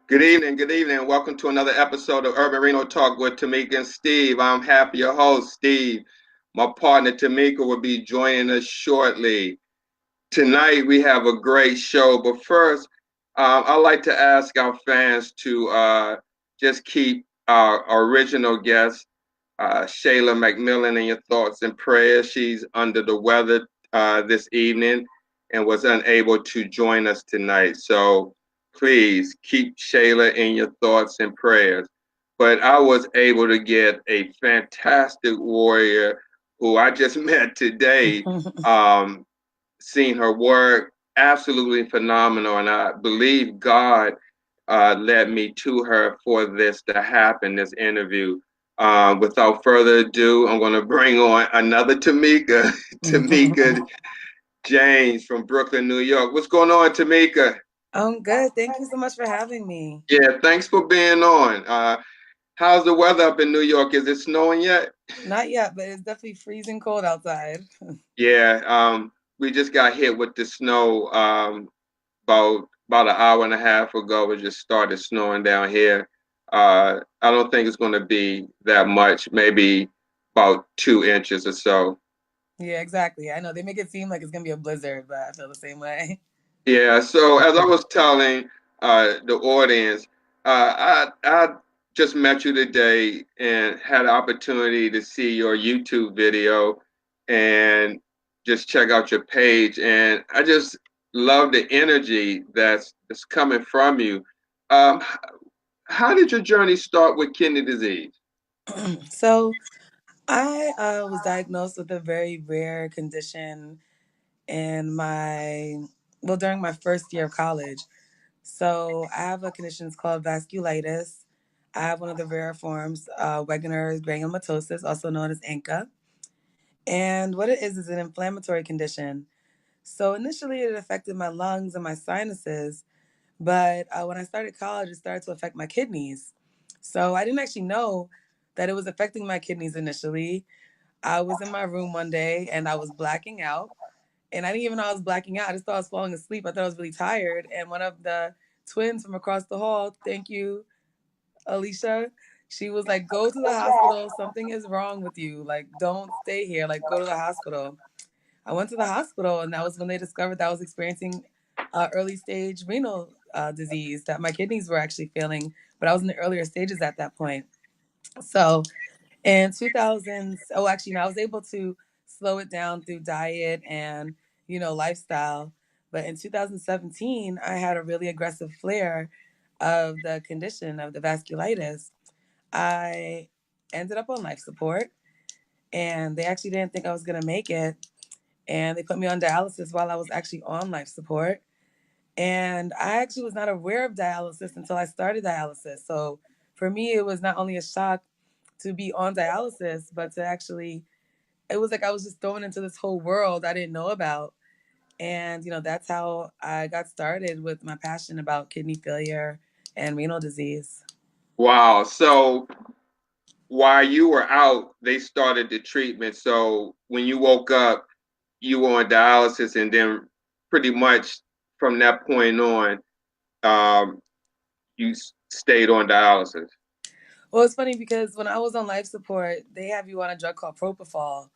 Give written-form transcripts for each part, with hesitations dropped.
Good evening. Welcome to another episode of Urban Renal Talk with Tamika and Steve. I'm happy your host, Steve. My partner Tamika will be joining us shortly. Tonight we have a great show, but first, I'd like to ask our fans to just keep our original guest, Shayla McMillan, in your thoughts and prayers. She's under the weather this evening and was unable to join us tonight. So please keep Shayla in your thoughts and prayers. But I was able to get a fantastic warrior who I just met today. Um, Seen her work, absolutely phenomenal, and I believe God led me to her for this to happen, this interview. Without further ado, I'm going to bring on another Tamika, Tamika James from Brooklyn, New York. What's going on, Tamika? I'm good. Thank you so much for having me. Yeah, thanks for being on. How's the weather up in New York? Is it snowing yet? Not yet, but it's definitely freezing cold outside. Yeah, we just got hit with the snow about an hour and a half ago. It just started snowing down here. I don't think it's going to be that much, maybe about 2 inches or so. Yeah, exactly. I know they make it seem like it's gonna be a blizzard, but I feel the same way. Yeah, so as I was telling the audience, I just met you today and had an opportunity to see your YouTube video and just check out your page. And I just love the energy that's coming from you. Um, how did your journey start with kidney disease? So I was diagnosed with a very rare condition in during my first year of college. So I have a condition it's called vasculitis. I have one of the rare forms, Wegener's granulomatosis, also known as ANCA. And what it is an inflammatory condition. So initially, it affected my lungs and my sinuses, but when I started college, it started to affect my kidneys. So I didn't actually know that it was affecting my kidneys initially. I was in my room one day and I was blacking out, and I didn't even know I was blacking out. I just thought I was falling asleep. I thought I was really tired, and one of the twins from across the hall, thank you, Alicia. She was like, "Go to the hospital. Something is wrong with you. Like, don't stay here. Like, go to the hospital." I went to the hospital, and that was when they discovered that I was experiencing early stage renal disease, that my kidneys were actually failing, but I was in the earlier stages at that point. So in 2000, oh, actually, no, I was able to slow it down through diet and, lifestyle. But in 2017, I had a really aggressive flare of the condition of the vasculitis. I ended up on life support, and they actually didn't think I was going to make it, and they put me on dialysis while I was actually on life support. And I actually was not aware of dialysis until I started dialysis. So for me, it was not only a shock to be on dialysis, but to actually, it was like I was just thrown into this whole world I didn't know about. And, that's how I got started with my passion about kidney failure and renal disease. Wow. So while you were out, they started the treatment. So when you woke up, you were on dialysis, and then pretty much from that point on, um, you stayed on dialysis. Well, it's funny because when I was on life support, they have you on a drug called propofol.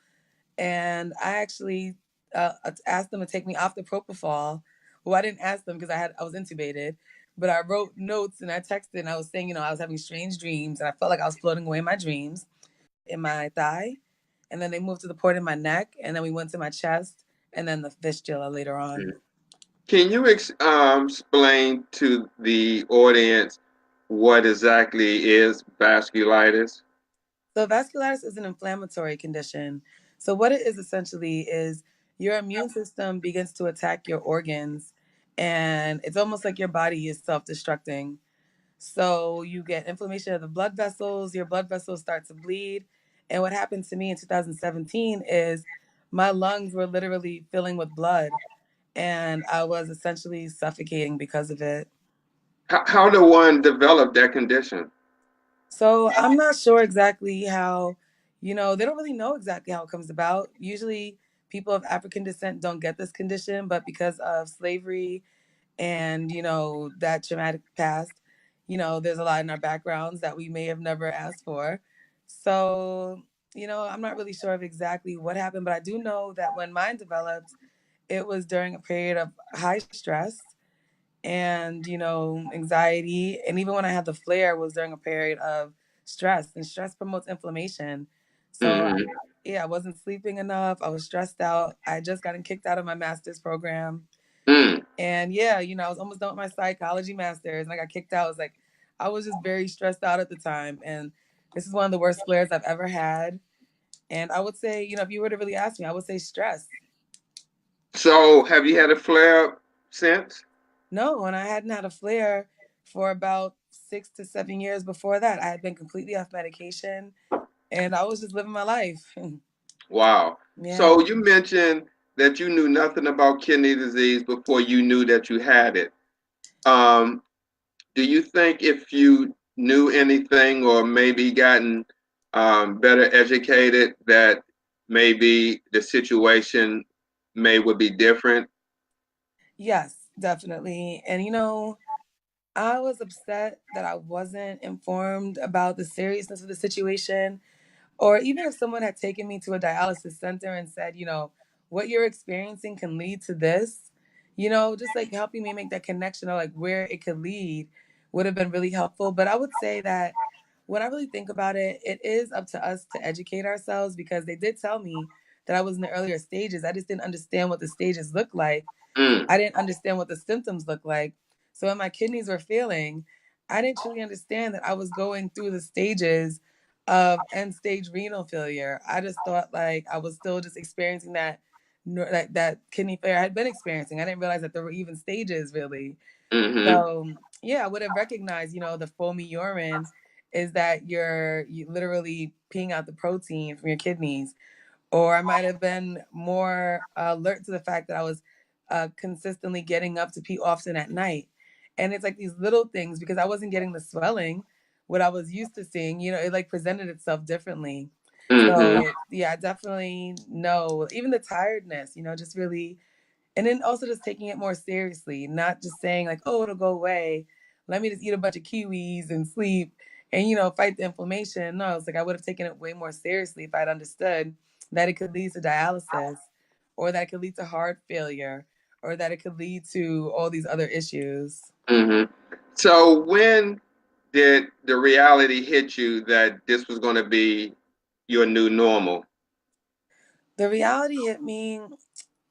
And I actually asked them to take me off the propofol. Well, I didn't ask them because I was intubated, but I wrote notes and I texted and I was saying, I was having strange dreams and I felt like I was floating away in my dreams. In my thigh, and then they moved to the port in my neck, and then we went to my chest, and then the fistula later on. Can you explain to the audience what exactly is vasculitis? So vasculitis is an inflammatory condition. So what it is essentially is your immune system begins to attack your organs, and it's almost like your body is self-destructing. So you get inflammation of the blood vessels, your blood vessels start to bleed. And what happened to me in 2017 is my lungs were literally filling with blood, and I was essentially suffocating because of it. How do one develop that condition? So I'm not sure exactly how, they don't really know exactly how it comes about. Usually people of African descent don't get this condition, but because of slavery and, that traumatic past, there's a lot in our backgrounds that we may have never asked for. So, I'm not really sure of exactly what happened, but I do know that when mine developed, it was during a period of high stress and, anxiety. And even when I had the flare, was during a period of stress, and stress promotes inflammation. So, Mm-hmm. yeah, I wasn't sleeping enough. I was stressed out. I had just gotten kicked out of my master's program. Mm. And yeah, I was almost done with my psychology master's and I got kicked out. I was just very stressed out at the time. And this is one of the worst flares I've ever had. And I would say, if you were to really ask me, I would say stress. So, have you had a flare up since? No, and I hadn't had a flare for about 6 to 7 years before that. I had been completely off medication and I was just living my life. Wow. Yeah. So, you mentioned that you knew nothing about kidney disease before you knew that you had it. Um, do you think if you knew anything or maybe gotten better educated, that maybe the situation may would be different? Yes, definitely. And I was upset that I wasn't informed about the seriousness of the situation. Or even if someone had taken me to a dialysis center and said, what you're experiencing can lead to this, just like helping me make that connection of like where it could lead would have been really helpful. But I would say that when I really think about it, it is up to us to educate ourselves because they did tell me that I was in the earlier stages. I just didn't understand what the stages looked like. Mm, I didn't understand what the symptoms looked like. So when my kidneys were failing, I didn't truly understand that I was going through the stages of end stage renal failure. I just thought like I was still just experiencing that kidney failure I had been experiencing. I didn't realize that there were even stages really. mm-hmm, So yeah, I would have recognized, the foamy urine is that you literally peeing out the protein from your kidneys, or I might have been more alert to the fact that I was consistently getting up to pee often at night. And it's like these little things because I wasn't getting the swelling, what I was used to seeing, it like presented itself differently. mm-hmm, So, yeah, I definitely know, even the tiredness, just really, and then also just taking it more seriously, not just saying like, oh, it'll go away. Let me just eat a bunch of kiwis and sleep and, fight the inflammation. No, it's like I would have taken it way more seriously if I'd understood that it could lead to dialysis or that it could lead to heart failure or that it could lead to all these other issues. mm-hmm. So, when did the reality hit you that this was going to be your new normal? The reality hit me,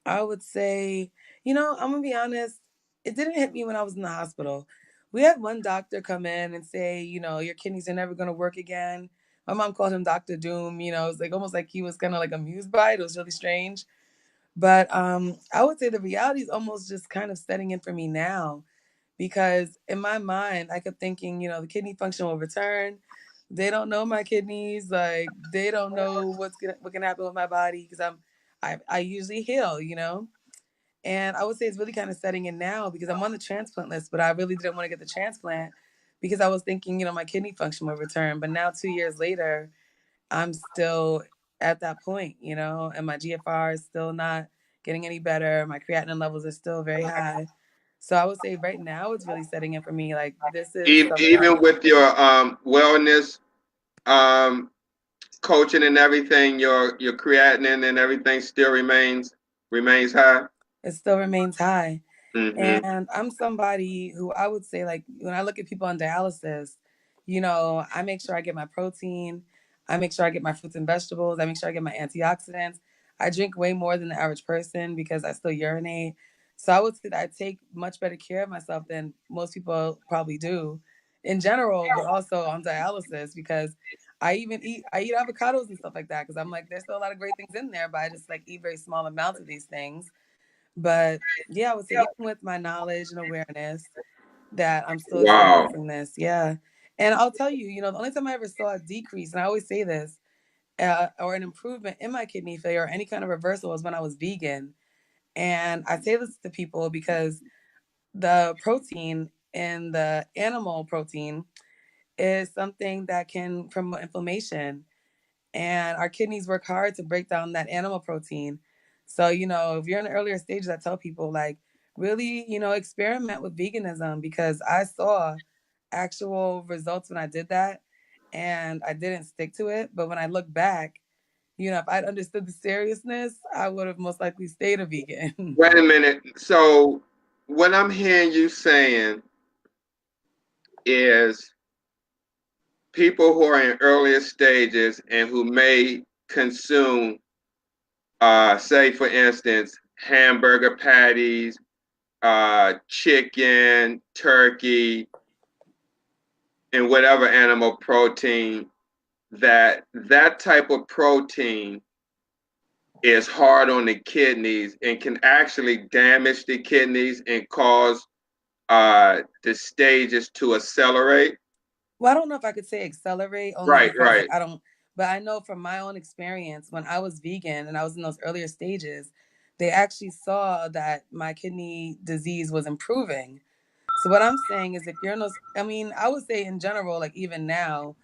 I would say, I'm gonna be honest, it didn't hit me when I was in the hospital. We had one doctor come in and say, your kidneys are never gonna work again. My mom called him Dr. Doom, it's like almost like he was kind of like amused by it. It was really strange. But I would say the reality is almost just kind of setting in for me now because in my mind, I kept thinking, the kidney function will return. They don't know my kidneys, like they don't know what can happen with my body because I usually heal, and I would say it's really kind of setting in now because I'm on the transplant list, but I really didn't want to get the transplant because I was thinking, my kidney function would return. But now 2 years later, I'm still at that point, and my GFR is still not getting any better. My creatinine levels are still very high. So I would say right now it's really setting in for me. Like this is something. Even with your wellness um, coaching and everything, your creatinine and everything still remains high. It still remains high. Mm-hmm. And I'm somebody who I would say, like, when I look at people on dialysis, I make sure I get my protein. I make sure I get my fruits and vegetables. I make sure I get my antioxidants. I drink way more than the average person because I still urinate. So I would say that I take much better care of myself than most people probably do in general, but also on dialysis because I eat avocados and stuff like that because I'm like, there's still a lot of great things in there, but I just like eat very small amounts of these things. But yeah, I would say even with my knowledge and awareness that I'm still Wow. experiencing this. Yeah. And I'll tell you, the only time I ever saw a decrease, and I always say this, or an improvement in my kidney failure or any kind of reversal was when I was vegan. And I say this to people because the protein in the animal protein is something that can promote inflammation and our kidneys work hard to break down that animal protein. So, if you're in the earlier stages, I tell people like really, experiment with veganism because I saw actual results when I did that, and I didn't stick to it. But when I look back, if I'd understood the seriousness, I would have most likely stayed a vegan. Wait a minute. So what I'm hearing you saying is people who are in earlier stages and who may consume, say, for instance, hamburger patties, chicken, turkey, and whatever animal protein, that type of protein is hard on the kidneys and can actually damage the kidneys and cause the stages to accelerate. Well, I don't know if I could say accelerate only Right, because, like, right, I don't, but I know from my own experience when I was vegan and I was in those earlier stages, they actually saw that my kidney disease was improving. So what I'm saying is if you're in those, I mean, I would say in general, like even now,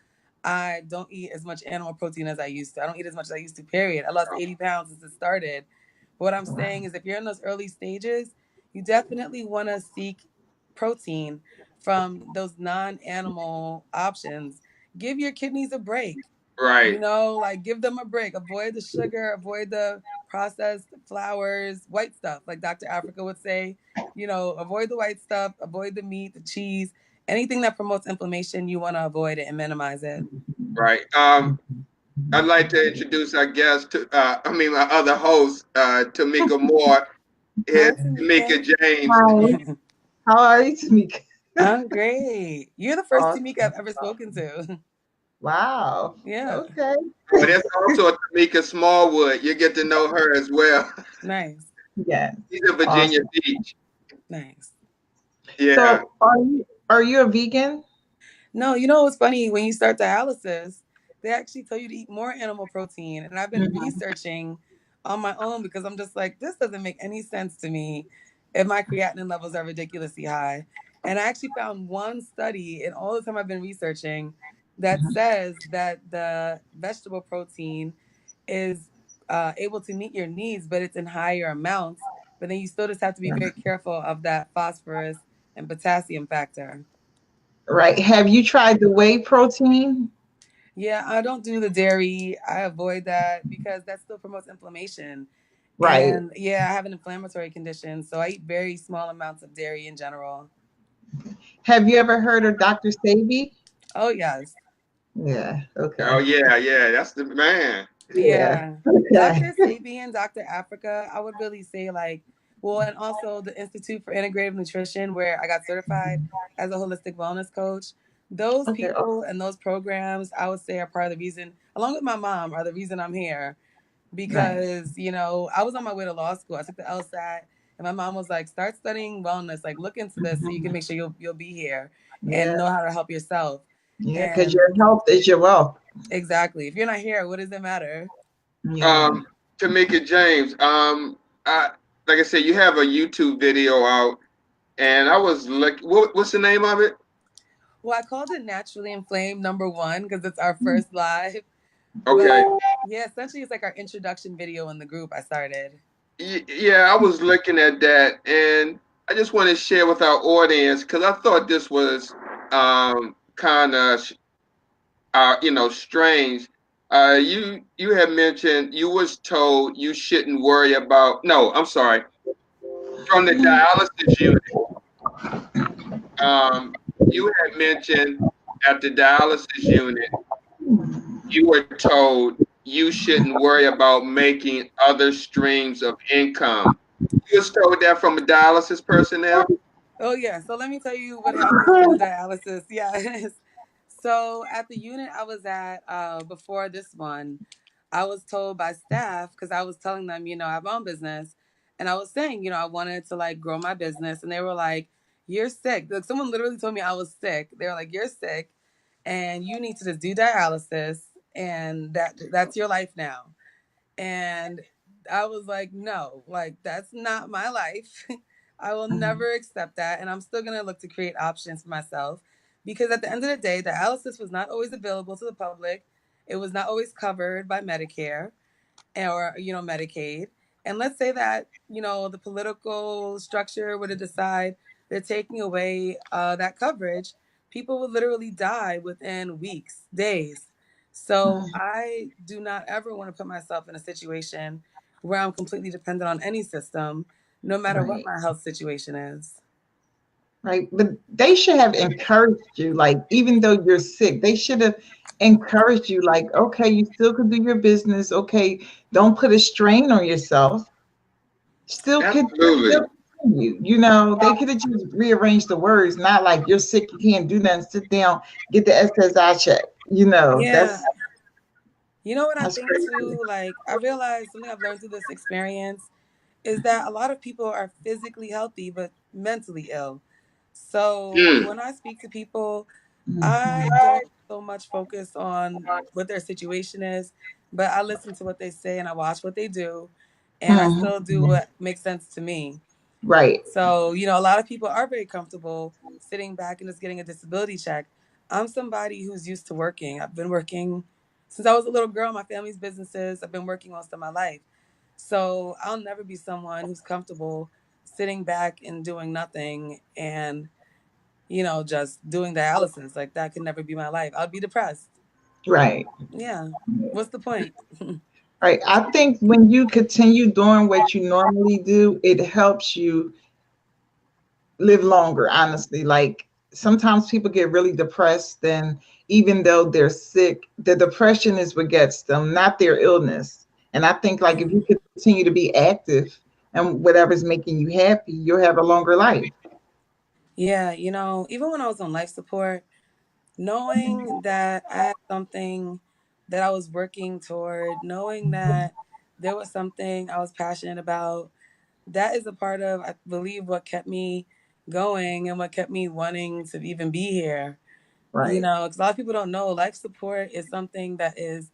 I don't eat as much animal protein as I used to. I don't eat as much as I used to, period. I lost 80 pounds since it started. But what I'm saying is if you're in those early stages, you definitely want to seek protein from those non-animal options. Give your kidneys a break. right, Like give them a break. Avoid the sugar, avoid the processed flours, white stuff, like Dr. Africa would say. Avoid the white stuff, avoid the meat, the cheese, anything that promotes inflammation, you want to avoid it and minimize it. right. I'd like to introduce our guest to, my other host, Tamika Moore, is Hi, Tamika. Tamika James. Hi, how are you, Tamika? I'm great. You're the first Awesome. Tamika I've ever spoken to. Wow. Yeah, Okay. But there's also a Tamika Smallwood. You get to know her as well. nice, Yes. She's in Virginia Awesome. Beach. nice. Yeah, So, are you a vegan? No, what's funny? When you start dialysis, they actually tell you to eat more animal protein. And I've been Mhm. researching on my own because I'm just like, this doesn't make any sense to me if my creatinine levels are ridiculously high. And I actually found one study in all the time I've been researching that says that the vegetable protein is able to meet your needs, but it's in higher amounts. But then you still just have to be very careful of that phosphorus and potassium factor. Right. Have you tried the whey protein? Yeah, I don't do the dairy. I avoid that because that still promotes inflammation. Right. And yeah, I have an inflammatory condition, so I eat very small amounts of dairy in general. Have you ever heard of Dr. Sabi? Oh, yes. Yeah. oh Okay. yeah, yeah, that's the man. Yeah. Yeah. Okay. Dr. Sabian, Dr. Africa, I would really say like, well, and also the Institute for Integrative Nutrition, where I got certified as a holistic wellness coach. Those Okay. people and those programs, I would say, are part of the reason, along with my mom, are the reason I'm here Nice. because I was on my way to law school. I took the LSAT, and my mom was like, "Start studying wellness. Like, look into this so you can Mhm. make sure you'll be here and Yeah. know how to help yourself." Yeah. Because And your health is your wealth. exactly, if you're not here, what does it matter? Yeah. Um, Tamika James. I like I said, you have a YouTube video out, and I was like, what's the name of it? Well, I called it Naturally Inflamed #1 because it's our first live. Okay. But yeah, essentially, it's like our introduction video in the group I started. Yeah, I was looking at that, and I just want to share with our audience because I thought this was kind of strange. You had mentioned you was told you shouldn't worry about. No, I'm sorry. From the dialysis unit, you had mentioned at the dialysis unit, you were told you shouldn't worry about making other streams of income. You was told that from a dialysis personnel. Oh yeah. So let me tell you what happens in the dialysis. Yes. So at the unit I was at before this one, I was told by staff because I was telling them, I have my own business, and I was saying, I wanted to like grow my business, and they were like, "You're sick." Like someone literally told me I was sick. They were like, "You're sick, and you need to just do dialysis, and that's your life now." And I was like, no, like that's not my life. I will never accept that. And I'm still going to look to create options for myself because at the end of the day, dialysis was not always available to the public. It was not always covered by Medicare or, Medicaid. And let's say that, the political structure were to decide they're taking away that coverage. people would literally die within weeks, days. So Mhm. I do not ever want to put myself in a situation where I'm completely dependent on any system, no matter what Right. my health situation is. Right. But they should have encouraged you, like, even though you're sick, they should have encouraged you, like, okay, you still could do your business. Okay, don't put a strain on yourself. Still Absolutely. continue. You know, they could have just rearranged the words, not like you're sick, you can't do nothing, sit down, get the SSI check. You know, Yeah. You know what I that's think crazy. too? Like, I realized something I've learned through this experience is that a lot of people are physically healthy but mentally ill. So Mm. when I speak to people, I Mhm. don't so much focus on what their situation is, but I listen to what they say and I watch what they do, and I still do Mhm. what makes sense to me. Right. So, a lot of people are very comfortable sitting back and just getting a disability check. I'm somebody who's used to working. I've been working since I was a little girl, my family's businesses. I've been working most of my life. So, I'll never be someone who's comfortable sitting back and doing nothing and, just doing dialysis. Like, that could never be my life. I'd be depressed. Right. Yeah. What's the point? Right. I think when you continue doing what you normally do, it helps you live longer, honestly. Like sometimes people get really depressed, and even though they're sick, the depression is what gets them, not their illness. And I think like if Yeah. you continue to be active and whatever's making you happy, you'll have a longer life. Yeah. Even when I was on life support, knowing that I had something that I was working toward, knowing that there was something I was passionate about, that is a part of, I believe, what kept me going and what kept me wanting to even be here. Right. Because a lot of people don't know life support is something that is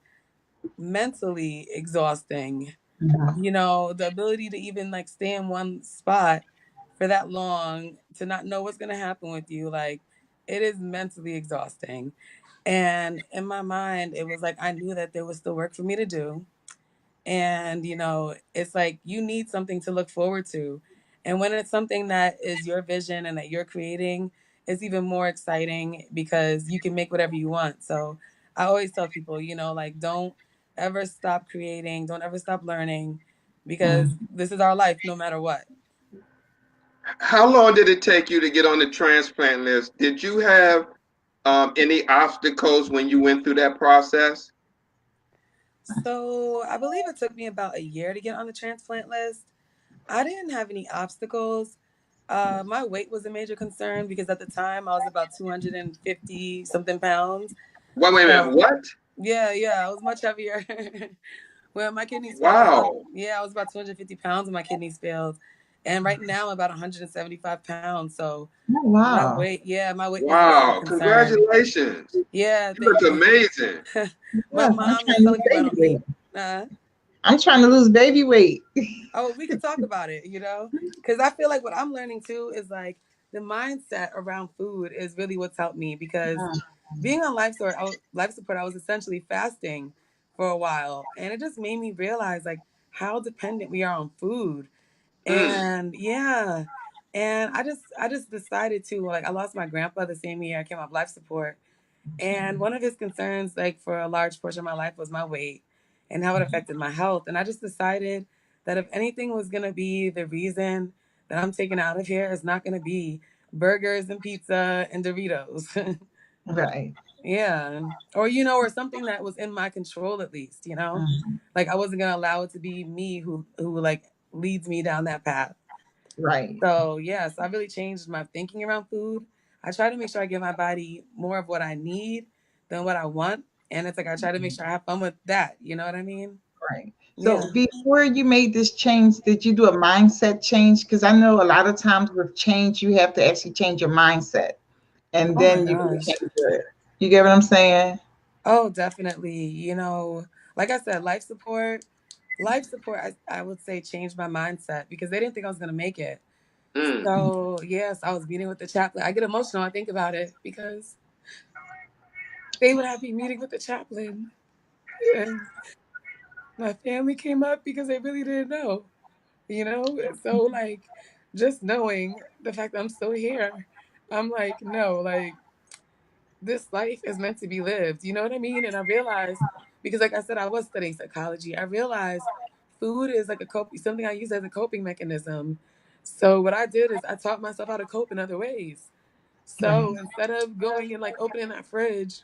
mentally exhausting. Mhm. The ability to even like stay in one spot for that long, to not know what's going to happen with you, like it is mentally exhausting. And in my mind, it was like I knew that there was still work for me to do. And, it's like you need something to look forward to. And when it's something that is your vision and that you're creating, it's even more exciting because you can make whatever you want. So I always tell people, like, don't ever stop creating, don't ever stop learning, because Mhm. this is our life no matter what. How long did it take you to get on the transplant list? Did you have any obstacles when you went through that process? So I believe it took me about a year to get on the transplant list. I didn't have any obstacles. My weight was a major concern because at the time I was about 250 something pounds. Wait a minute. So What? yeah, I was much heavier. When my kidneys failed, Wow. I was about 250 pounds when my kidneys failed. And right now I'm about 175 pounds. So Oh, wow. my weight was a major Wow. concern. Congratulations. Yeah, You thank look you. amazing. My Yes, I'm mom trying is to lose telling people I baby don't weight. eat. Uh, I'm trying to lose baby weight. Oh, we could talk about it, because I feel like what I'm learning too is like the mindset around food is really what's helped me. Because being on life support, I was essentially fasting for a while, and it just made me realize like how dependent we are on food. Mm. And yeah, and I just decided to, like, I lost my grandpa the same year I came off life support, and one of his concerns, like for a large portion of my life, was my weight and how it affected my health. And I just decided that if anything was going to be the reason that I'm taken out of here, it's not going to be burgers and pizza and Doritos. Right. Yeah. Or, or something that was in my control at least. Mhm. Like I wasn't going to allow it to be me who like leads me down that path. Right. So yes, I really changed my thinking around food. I try to make sure I give my body more of what I need than what I want. And it's like I try to make sure I have fun with that. You know what I mean? Right. So Yeah. before you made this change, did you do a mindset change? Because I know a lot of times with change, you have to actually change your mindset, and Oh my then you can gosh. change it. You get what I'm saying? Oh, definitely. Like I said, life support, I would say changed my mindset because they didn't think I was going to make it. Mm. So yes, I was meeting with the chaplain. I get emotional. I think about it because they would have me meeting with the chaplain, and my family came up because they really didn't know. So like just knowing the fact that I'm still here, I'm like, no, like this life is meant to be lived. You know what I mean? And I realized, because like I said, I was studying psychology. I realized food is like something I use as a coping mechanism. So what I did is I taught myself how to cope in other ways. Right. So instead of going and like opening that fridge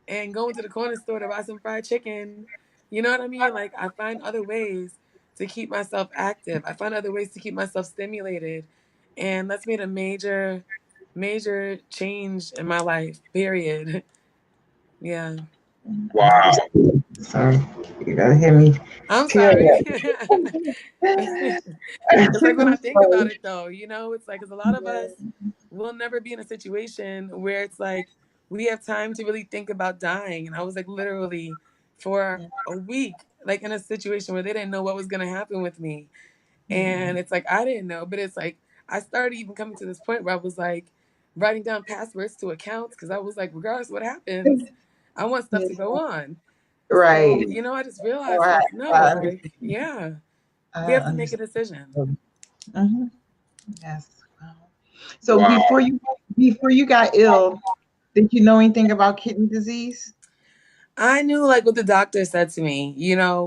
and going to the corner store to buy some fried chicken, you know what I mean? Like I find other ways to keep myself active. I find other ways to keep myself stimulated. And that's made a major change in my life, period. Yeah. Wow. Sorry, you gotta hear me I'm tell sorry. that. It's like when I think about So, it, though, it's like, because a lot of us will never be in a situation where it's like we have time to really think about dying. And I was like literally for a week, like in a situation where they didn't know what was going to happen with me. And it's like, I didn't know, but it's like, I started even coming to this point where I was like writing down passwords to accounts because I was like, regardless of what happens, I want stuff to go on. So, right. I just Oh, realized, like, no, I like, understand. yeah, we I have to make a understand. decision. Hmm. Yes. Wow. So Wow. before you got ill, did you know anything about kidney disease? I knew like what the doctor said to me,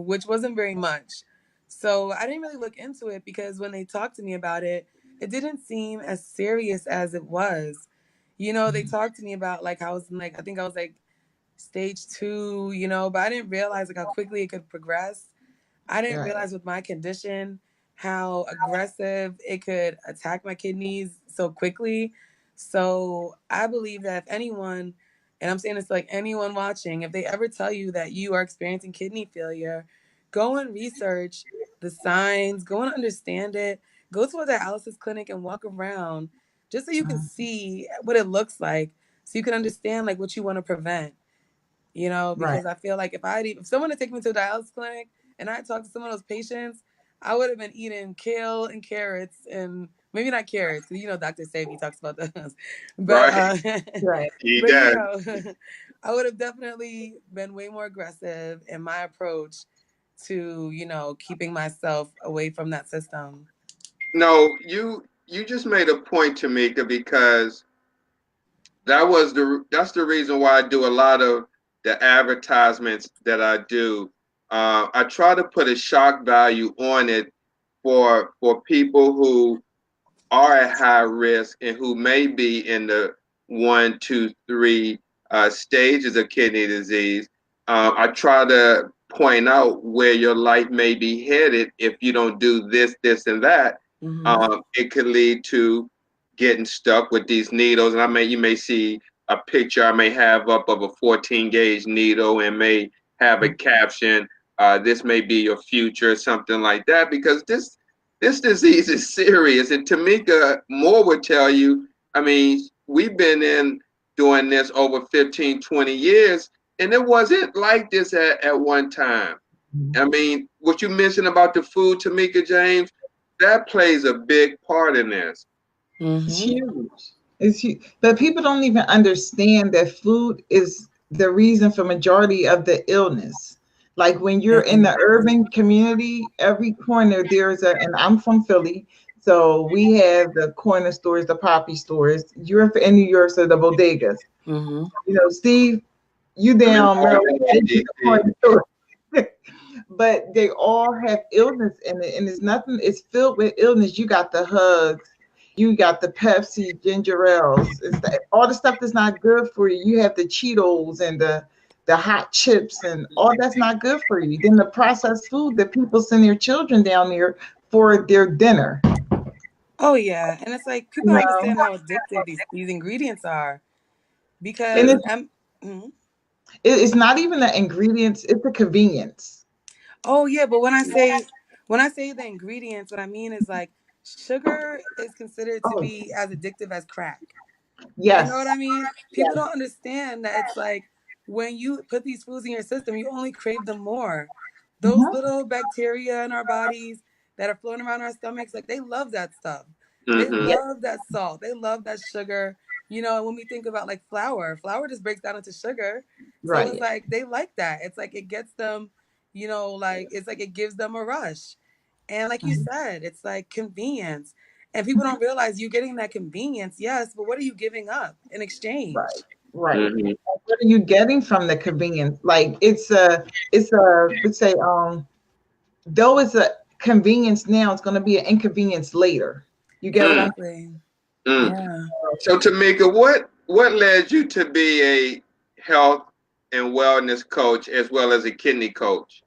which wasn't very much. So I didn't really look into it because when they talked to me about it, it didn't seem as serious as it was. They talked to me about like I was in, like I think I was like stage 2, but I didn't realize like how quickly it could progress. I didn't Right. realize with my condition how aggressive it could attack my kidneys so quickly. So I believe that if anyone, and I'm saying this to like anyone watching, if they ever tell you that you are experiencing kidney failure, go and research the signs, go and understand it, go to a dialysis clinic and walk around just so you can see what it looks like, so you can understand like what you want to prevent. Right. Because I feel like if someone had taken me to a dialysis clinic and I had talked to some of those patients, I would have been eating kale and carrots and maybe not carrots, because Dr. Savy talks about those, but Right. Right. He but does. I would have definitely been way more aggressive in my approach to keeping myself away from that system. No, you just made a point, Tamika, because that's the reason why I do a lot of the advertisements that I do. I try to put a shock value on it for people who are at high risk and who may be in the 1, 2, 3 stages of kidney disease. I try to point out where your life may be headed if you don't do this, this, and that. Hmm. It could lead to getting stuck with these needles. And you may see a picture I may have up of a 14 gauge needle and may have a caption, this may be your future, something like that, because this disease is serious. And Tamika Moore would tell you, I mean, we've been in doing this over 15, 20 years, and it wasn't like this at one time. I mean, what you mentioned about the food, Tamika James, that plays a big part in this. It's Hmm. huge. It's huge. But people don't even understand that food is the reason for majority of the illness. Like when you're Yeah. in the urban community, every corner there's and I'm from Philly, so we have the corner stores, the poppy stores. You're in New York, so the bodegas. Hmm. Steve, you I'm in down Maryland, they Washington, do the D.C. corner store. But they all have illness in it, and it's nothing. It's filled with illness. You got the hugs, you got the Pepsi, ginger ales, all the stuff that's not good for you. You have the Cheetos and the hot chips, and all that's not good for you. Then the processed food that people send their children down there for their dinner. Oh yeah, and it's like people You don't know, understand how addictive these ingredients are and because I'm. Mhm. it's not even the ingredients; it's the convenience. Oh yeah, but when I say the ingredients, what I mean is like sugar is considered to Oh, be as addictive as crack. You know what yes, I mean? People yes. don't understand that it's like when you put these foods in your system, you only crave them more. Those Mhm. little bacteria in our bodies that are floating around our stomachs, like they love that stuff. They Mm-hmm. Yeah, love that salt. They love that sugar. And when we think about like flour just breaks down into sugar. So it's right. like they like that. It's like it gets them, like it's like it gives them a rush. And like you Mhm. said, it's like convenience. And people don't realize you're getting that convenience, yes, but what are you giving up in Right. exchange? Right. Hmm. What are you getting from the convenience? Like it's a let's say though it's a convenience now, it's going to be an inconvenience later. You get what Mm, I'm Exactly. mm. Yeah. So, Tamika, what led you to be a health and wellness coach as well as a kidney coach?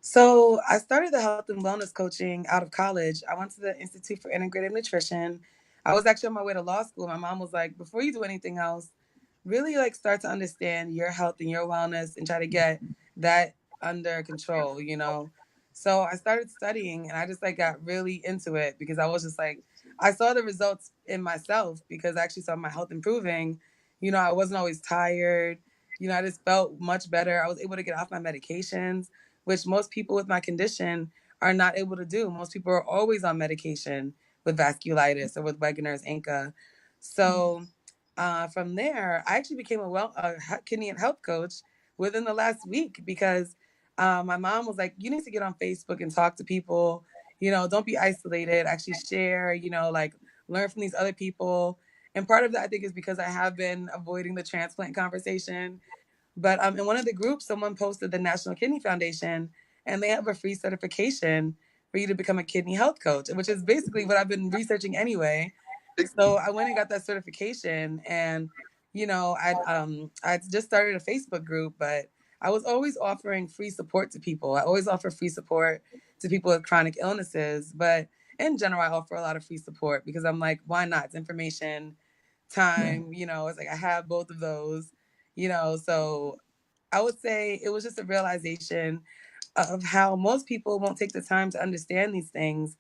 So I started the health and wellness coaching out of college. I went to the Institute for Integrative Nutrition. I was actually on my way to law school. My mom was like, before you do anything else, really like start to understand your health and your wellness and try to get that under control, you know? So I started studying and I just like got really into it because I was just like, I saw the results in myself because I actually saw my health improving. You know, I wasn't always tired. You know, I just felt much better. I was able to get off my medications, which most people with my condition are not able to do. Most people are always on medication with vasculitis or with Wegener's ANCA. So from there, I actually became a kidney and health coach within the last week because my mom was like, "You need to get on Facebook and talk to people. You know, don't be isolated. Actually, share. You know, like learn from these other people." And part of that, I think, is because I have been avoiding the transplant conversation, but in one of the groups, someone posted the National Kidney Foundation, and they have a free certification for you to become a kidney health coach, which is basically what I've been researching anyway. So I went and got that certification, and you know, I just started a Facebook group, but I was always offering free support to people. I always offer free support to people with chronic illnesses, but in general, I offer a lot of free support because I'm like, why not? It's information, Yeah. time. You know, it's like I have both of those. You know, so I would say it was just a realization of how most people won't take the time to understand these things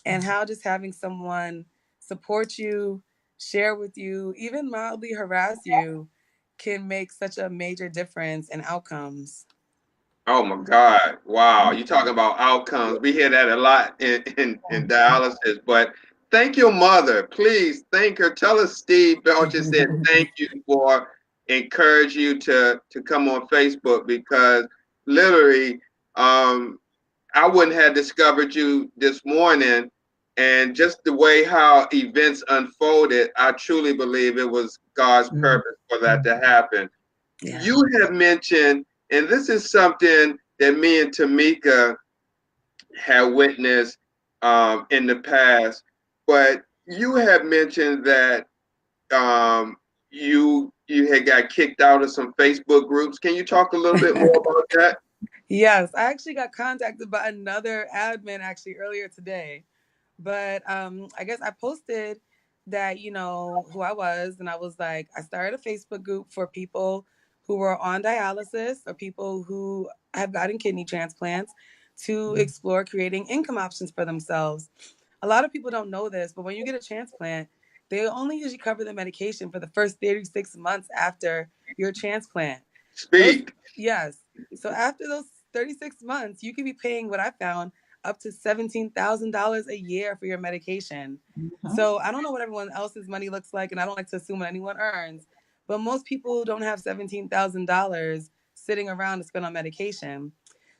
and how just having someone support you, share with you, even mildly harass you can make such a major difference in outcomes. Oh my God. Wow. You're talking about outcomes. We hear that a lot in dialysis, but thank your mother. Please thank her. Tell her Steve Belcher said thank you for encourage you to come on Facebook because literally I wouldn't have discovered you this morning. And just the way how events unfolded, I truly believe it was God's Mhm. purpose for that to happen. Yeah. You have mentioned, and this is something that me and Tamika have witnessed in the past, but you have mentioned that um, you had got kicked out of some Facebook groups. Can you talk a little bit more about that? Yes, I actually got contacted by another admin actually earlier today. But I guess I posted that, you know, who I was. And I was like, I started a Facebook group for people who were on dialysis or people who have gotten kidney transplants to explore creating income options for themselves. A lot of people don't know this, but when you get a transplant, they only usually cover the medication for the first 36 months after your transplant. Those, Speak. yes. So after those 36 months, you could be paying what I found up to $17,000 a year for your medication. Mhm. So I don't know what everyone else's money looks like, and I don't like to assume what anyone earns, but most people don't have $17,000 sitting around to spend on medication.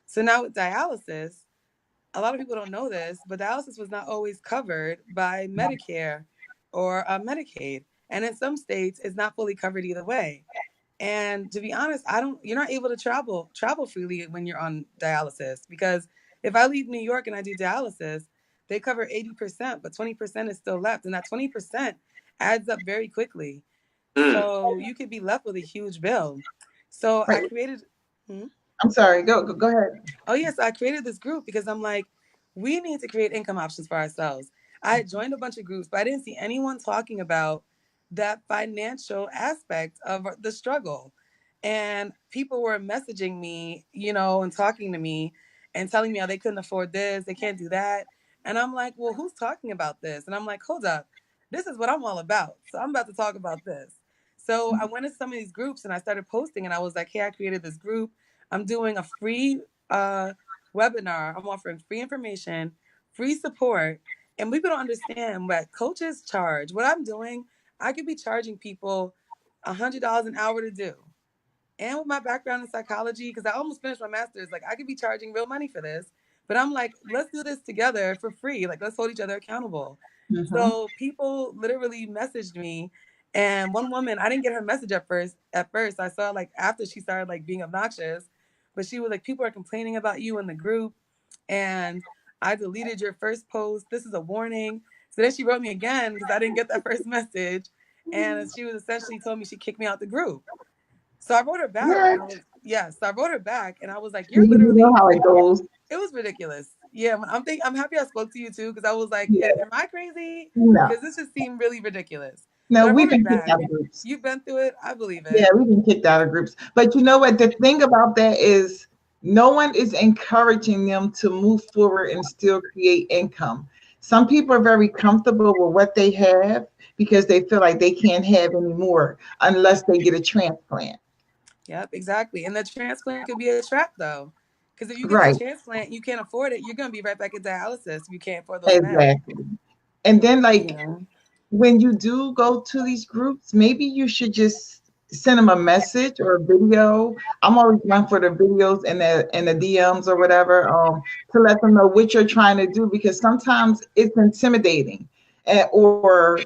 So now with dialysis, a lot of people don't know this, but dialysis was not always covered by Medicare or Medicaid. And in some states, it's not fully covered either way. And to be honest, you're not able to travel freely when you're on dialysis because if I leave New York and I do dialysis, they cover 80%, but 20% is still left. And that 20% adds up very quickly. Mm. So you could be left with a huge bill. So I Right. created. Hmm? I'm sorry. Go ahead. Oh yes, I created this group because I'm like, we need to create income options for ourselves. I had joined a bunch of groups, but I didn't see anyone talking about that financial aspect of the struggle. And people were messaging me, you know, and talking to me and telling me how they couldn't afford this, they can't do that. And I'm like, well, who's talking about this? And I'm like, hold up, this is what I'm all about. So I'm about to talk about this. So I went to some of these groups and I started posting and I was like, hey, I created this group. I'm doing a free uh, webinar. I'm offering free information, free support, and people don't understand what coaches charge. What I'm doing, I could be charging people $100 an hour to do. And with my background in psychology, because I almost finished my master's, like I could be charging real money for this. But I'm like, let's do this together for free. Like, let's hold each other accountable. Mhm. So people literally messaged me And one woman, I didn't get her message at first. At first, I saw like after she started like being obnoxious, but she was like, "People are complaining about you in the group, and I deleted your first post. This is a warning." So then she wrote me again because I didn't get that first message, and she was essentially told me she kicked me out the group. So I wrote her back, and What? I was yes, so I wrote her back, and I was like, "You're You know literally." how it goes. It was ridiculous. Yeah, I'm happy I spoke to you too because I was like, Yeah. Am I crazy? No. Because this just seemed really ridiculous." No, But I we've wrote her been kicked back. out of groups. You've been through it. I believe Yeah, it. we've been kicked out of groups. But you know what? The thing about that is no one is encouraging them to move forward and still create income. Some people are very comfortable with what they have because they feel like they can't have any more unless they get a transplant. Yep, exactly. And the transplant could be a trap though, because if you get the Right. transplant, and you can't afford it. You're gonna be right back in dialysis if you can't afford those meds. Exactly. And then, You like, know. when you do go to these groups, maybe you should just send them a message or a video. I'm always one for the videos and the DMs or whatever, to let them know what you're trying to do because sometimes it's intimidating, or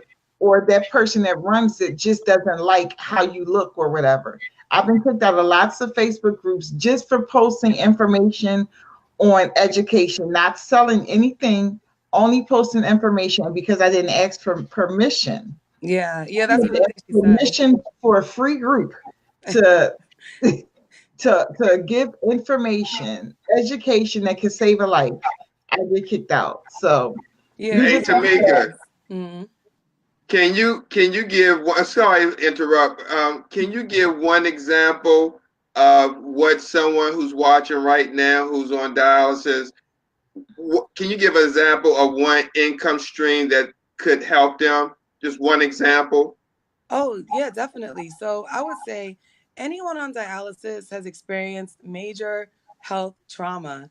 that person that runs it just doesn't like how you look or whatever. I've been kicked out of lots of Facebook groups just for posting information on education, not selling anything, only posting information because I didn't ask for permission. Yeah, yeah, I that's had to another thing ask she said. permission for a free group to to give information, education that can save a life. I get kicked out. So Yeah, you it Hey, just was have to. Tamika, ridiculous. Hmm. can you give one? Sorry to interrupt. Can you give one example of what someone who's watching right now, who's on dialysis, can you give an example of one income stream that could help them? Just one example. Oh, yeah, definitely. So I would say anyone on dialysis has experienced major health trauma.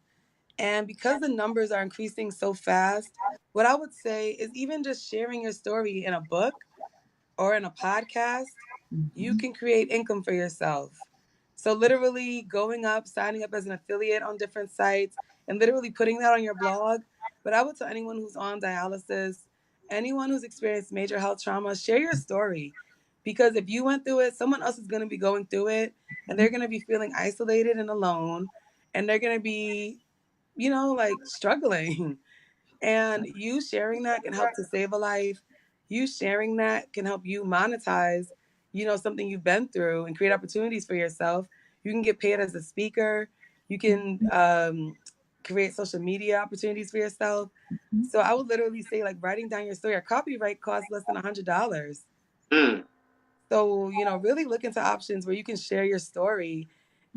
And because the numbers are increasing so fast, what I would say is even just sharing your story in a book or in a podcast, you Mhm. can create income for yourself. So, literally going up, signing up as an affiliate on different sites, and literally putting that on your blog. But I would tell anyone who's on dialysis, anyone who's experienced major health trauma, share your story. Because if you went through it, someone else is going to be going through it, and they're going to be feeling isolated and alone, and they're going to be, like struggling. And you sharing that can help to save a life. You sharing that can help you monetize, something you've been through and create opportunities for yourself. You can get paid as a speaker. You can create social media opportunities for yourself. So I would literally say like writing down your story. A copyright costs less than $100. Mm, So, really look into options where you can share your story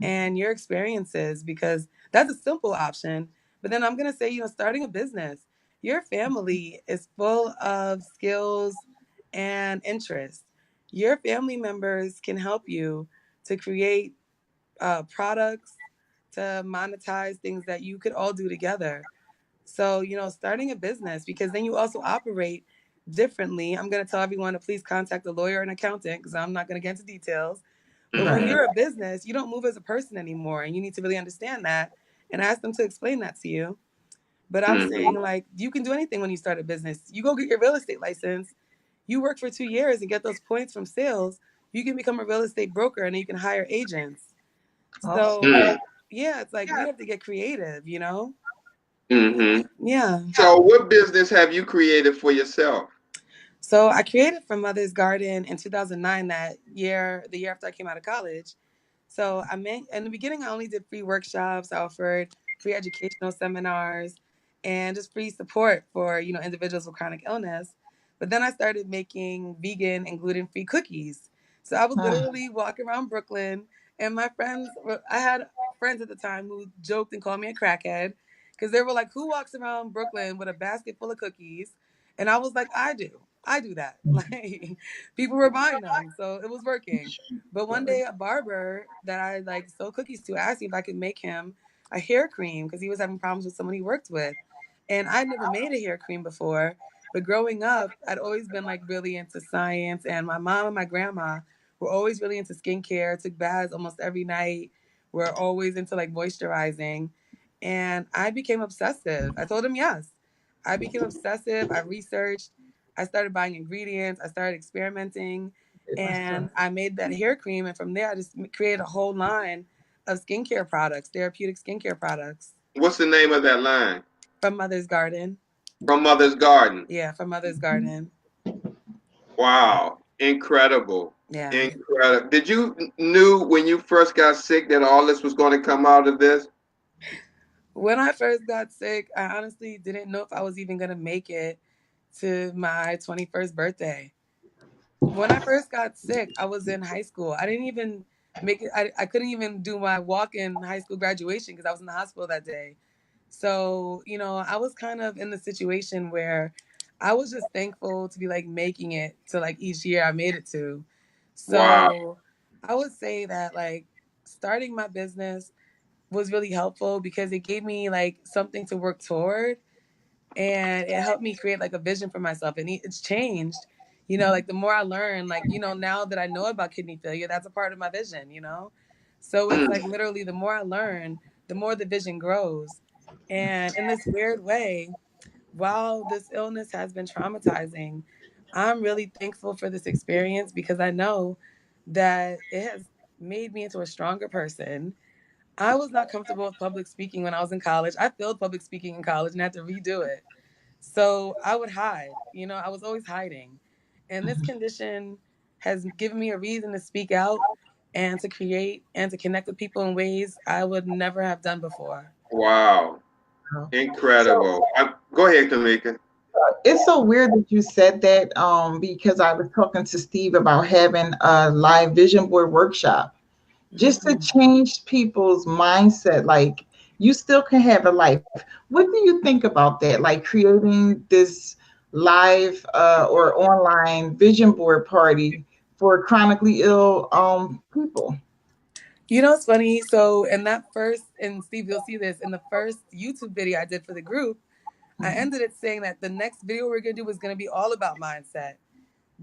and your experiences because that's a simple option. But then I'm going to say, starting a business, your family is full of skills and interests. Your family members can help you to create products, to monetize things that you could all do together. So, starting a business because then you also operate differently. I'm going to tell everyone to please contact a lawyer and accountant because I'm not going to get into details. But when Right. mm-hmm, you're a business, you don't move as a person anymore. And you need to really understand that and ask them to explain that to you. But I'm saying, mm-hmm, like, you can do anything when you start a business. You go get your real estate license, you work for 2 years and get those points from sales. You can become a real estate broker and then you can hire agents. Awesome. So, mm, yeah, it's like we have to get creative. mm-hmm. Yeah. So, what business have you created for yourself? So I created From Mother's Garden in 2009, that year, the year after I came out of college. So I meant in the beginning, I only did free workshops. I offered free educational seminars and just free support for, individuals with chronic illness. But then I started making vegan and gluten-free cookies. So I would Ah, literally walk around Brooklyn and I had friends at the time who joked and called me a crackhead because they were like, who walks around Brooklyn with a basket full of cookies? And I was like, I do. I do that. Like people were buying them. So it was working. But one day a barber that I like sold cookies to asked me if I could make him a hair cream because he was having problems with someone he worked with. And I'd never made a hair cream before. But growing up, I'd always been like really into science. And my mom and my grandma were always really into skincare, took baths almost every night, were always into like moisturizing. And I became obsessive. I told him yes. I became obsessive. I researched. I started buying ingredients. I started experimenting. It was And I made that hair cream, and from there I just created a whole line of skincare products, therapeutic skincare products What's the name of that line? from Mother's Garden. From Mother's Garden. Yeah, from Mother's Garden. Wow, incredible, Yeah. incredible. Did you knew when you first got sick that all this was going to come out of this? When I first got sick, I honestly didn't know if I was even going to make it to my 21st birthday. When I first got sick, I was in high school. I didn't even make it, I couldn't even do my walk in high school graduation because I was in the hospital that day. So, I was kind of in the situation where I was just thankful to be like making it to like each year I made it to. Wow, So, I would say that like starting my business was really helpful because it gave me like something to work toward, and it helped me create like a vision for myself, and it's changed. Like the more I learn, like now that I know about kidney failure, that's a part of my vision. So it's like mm, literally the more I learn, the more the vision grows. And in this weird way, while this illness has been traumatizing, I'm really thankful for this experience because I know that it has made me into a stronger person. I was not comfortable with public speaking when I was in college. I failed public speaking in college and had to redo it. So I would hide. I was always hiding. And this condition has given me a reason to speak out and to create and to connect with people in ways I would never have done before. wow, so incredible. Go ahead, Tamika. it's so weird that you said that, because I was talking to Steve about having a live vision board workshop just to Mhm. change people's mindset. Like, you still can have a life. What do you think about that? Like creating this live or online vision board party for chronically ill people. It's funny. So, and Steve, you'll see this in the first YouTube video I did for the group, I Mhm. ended it saying that the next video we're going to do was going to be all about mindset.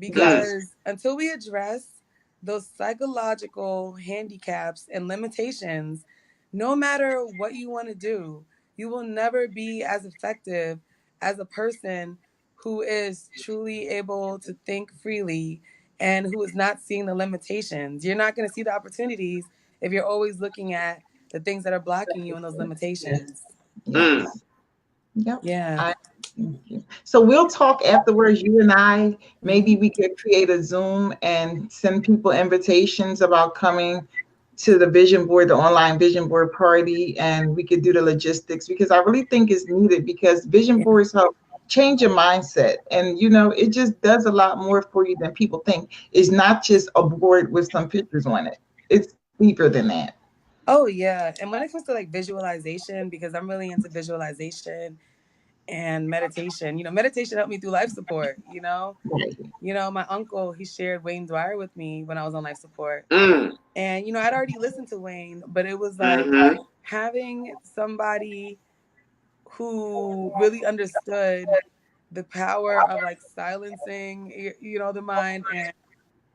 Mm, Yes. Because until we address those psychological handicaps and limitations, no matter what you want to do, you will never be as effective as a person who is truly able to think freely and who is not seeing the limitations. You're not going to see the opportunities if you're always looking at the things that are blocking you and those Yes. limitations. mm. Yes. Yep. Yeah. I thank you. So we'll talk afterwards, you and I. Maybe Hmm. we could create a Zoom and send people invitations about coming to the vision board, the online vision board party, and we could do the logistics because I really think it's needed because vision Yeah. boards help change your mindset. And it just does a lot more for you than people think. It's not just a board with some pictures on it. It's deeper than that. Oh yeah. And when it comes to like visualization, because I'm really into visualization and meditation, meditation helped me through life support. Right. My uncle, he shared Wayne Dwyer with me when I was on life support. Mm, And I'd already listened to Wayne, but it was like mm-hmm. having somebody who really understood the power of like silencing the mind, and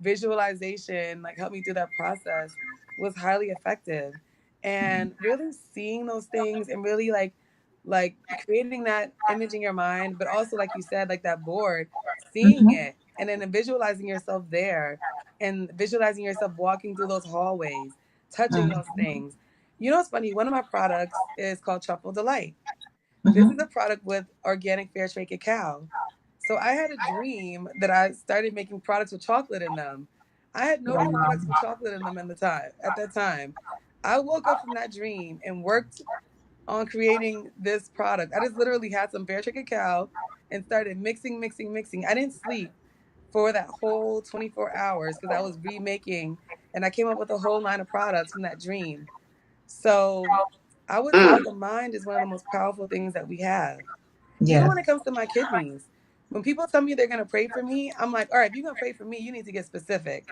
visualization like helped me through that process was highly effective. And really seeing those things and really like creating that image in your mind, but also like you said, like that board, seeing Mhm. it and then visualizing yourself there and visualizing yourself walking through those hallways, touching those Mhm. things. It's funny, one of my products is called Truffle Delight. This is Mhm. a product with organic fair trade cacao. So I had a dream that I started making products with chocolate in them. I had no products with chocolate in them at that time. I woke up from that dream and worked on creating this product. I just literally had some fair trade cacao and started mixing, mixing, mixing. I didn't sleep for that whole 24 hours because I was remaking, and I came up with a whole line of products from that dream. So I would say Mm, the mind is one of the most powerful things that we have. Even when Yes. it comes to my kidneys, when people tell me they're going to pray for me, I'm like, all right, if you're going to pray for me, you need to get specific.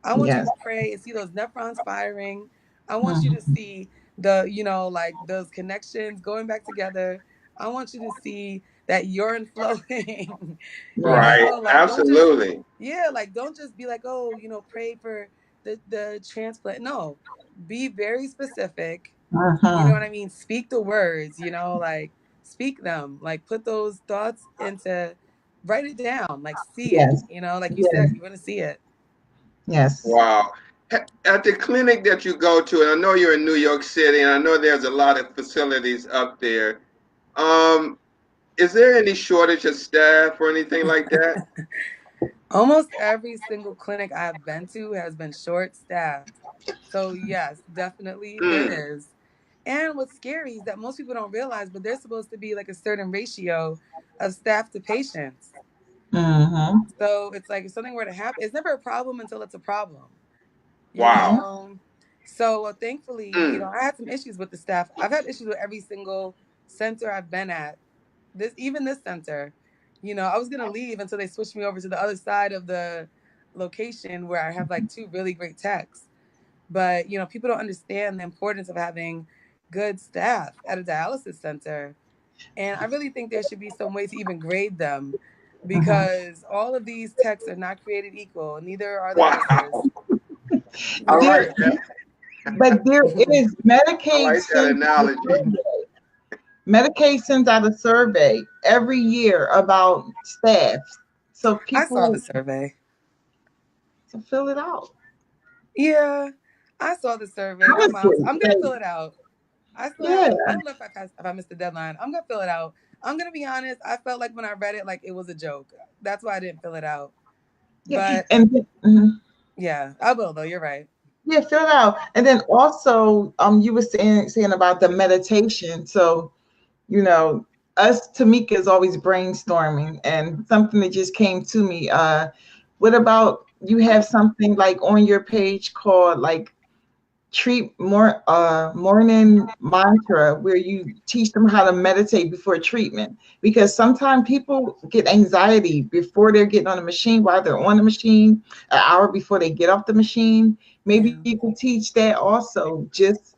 I want you Yes. to pray and see those nephrons firing. I want you to Mhm. see like those connections going back together. I want you to see that urine flowing. Yes. right, Like don't just, absolutely. yeah, like don't just be like, oh, pray for the transplant. No, be very specific. You know what Mhm. I mean? Speak the words, like speak them, like put those thoughts into, write it down, like see it, Yes. like you said, Yes. you want to see it. Yes. Wow. At the clinic that you go to, and I know you're in New York City, and I know there's a lot of facilities up there. Um, is there any shortage of staff or anything like that? Almost every single clinic I've been to has been short staffed. So, yes, definitely there Mm, is. And what's scary is that most people don't realize, but there's supposed to be like a certain ratio of staff to patients. Mm-hmm. So it's like if something were to happen, it's never a problem until it's a problem, you wow. know? So thankfully, Mm, I had some issues with the staff. I've had issues with every single center I've been at. Even this center, I was gonna leave until they switched me over to the other side of the location where I have like two really great techs. But people don't understand the importance of having good staff at a dialysis center. And I really think there should be some way to even grade them Mm-hmm. because all of these techs are not created equal, neither are the nurses. wow. I Yeah. There, like that. but there is I Medicaid like that sends out a analogy. survey. Medicaid sends out a survey every year about staff, so I saw the people survey. to fill it out. Yeah, I saw the survey. Honestly, I'm gonna like, fill it out. I still yeah, haven't. I don't know if I missed the deadline. I'm gonna fill it out. I'm gonna be honest. I felt like when I read it, like it was a joke. That's why I didn't fill it out. yeah, But mhm. yeah, I will though. You're right. Yeah, fill it out. And then also, you were saying about the meditation. So, you know, us Tamika is always brainstorming, and something that just came to me. What about you have something like on your page called like treat more morning mantra where you teach them how to meditate before treatment, because sometimes people get anxiety before they're getting on the machine, while they're on the machine, an hour before they get off the machine. Maybe Yeah, you could teach that also, just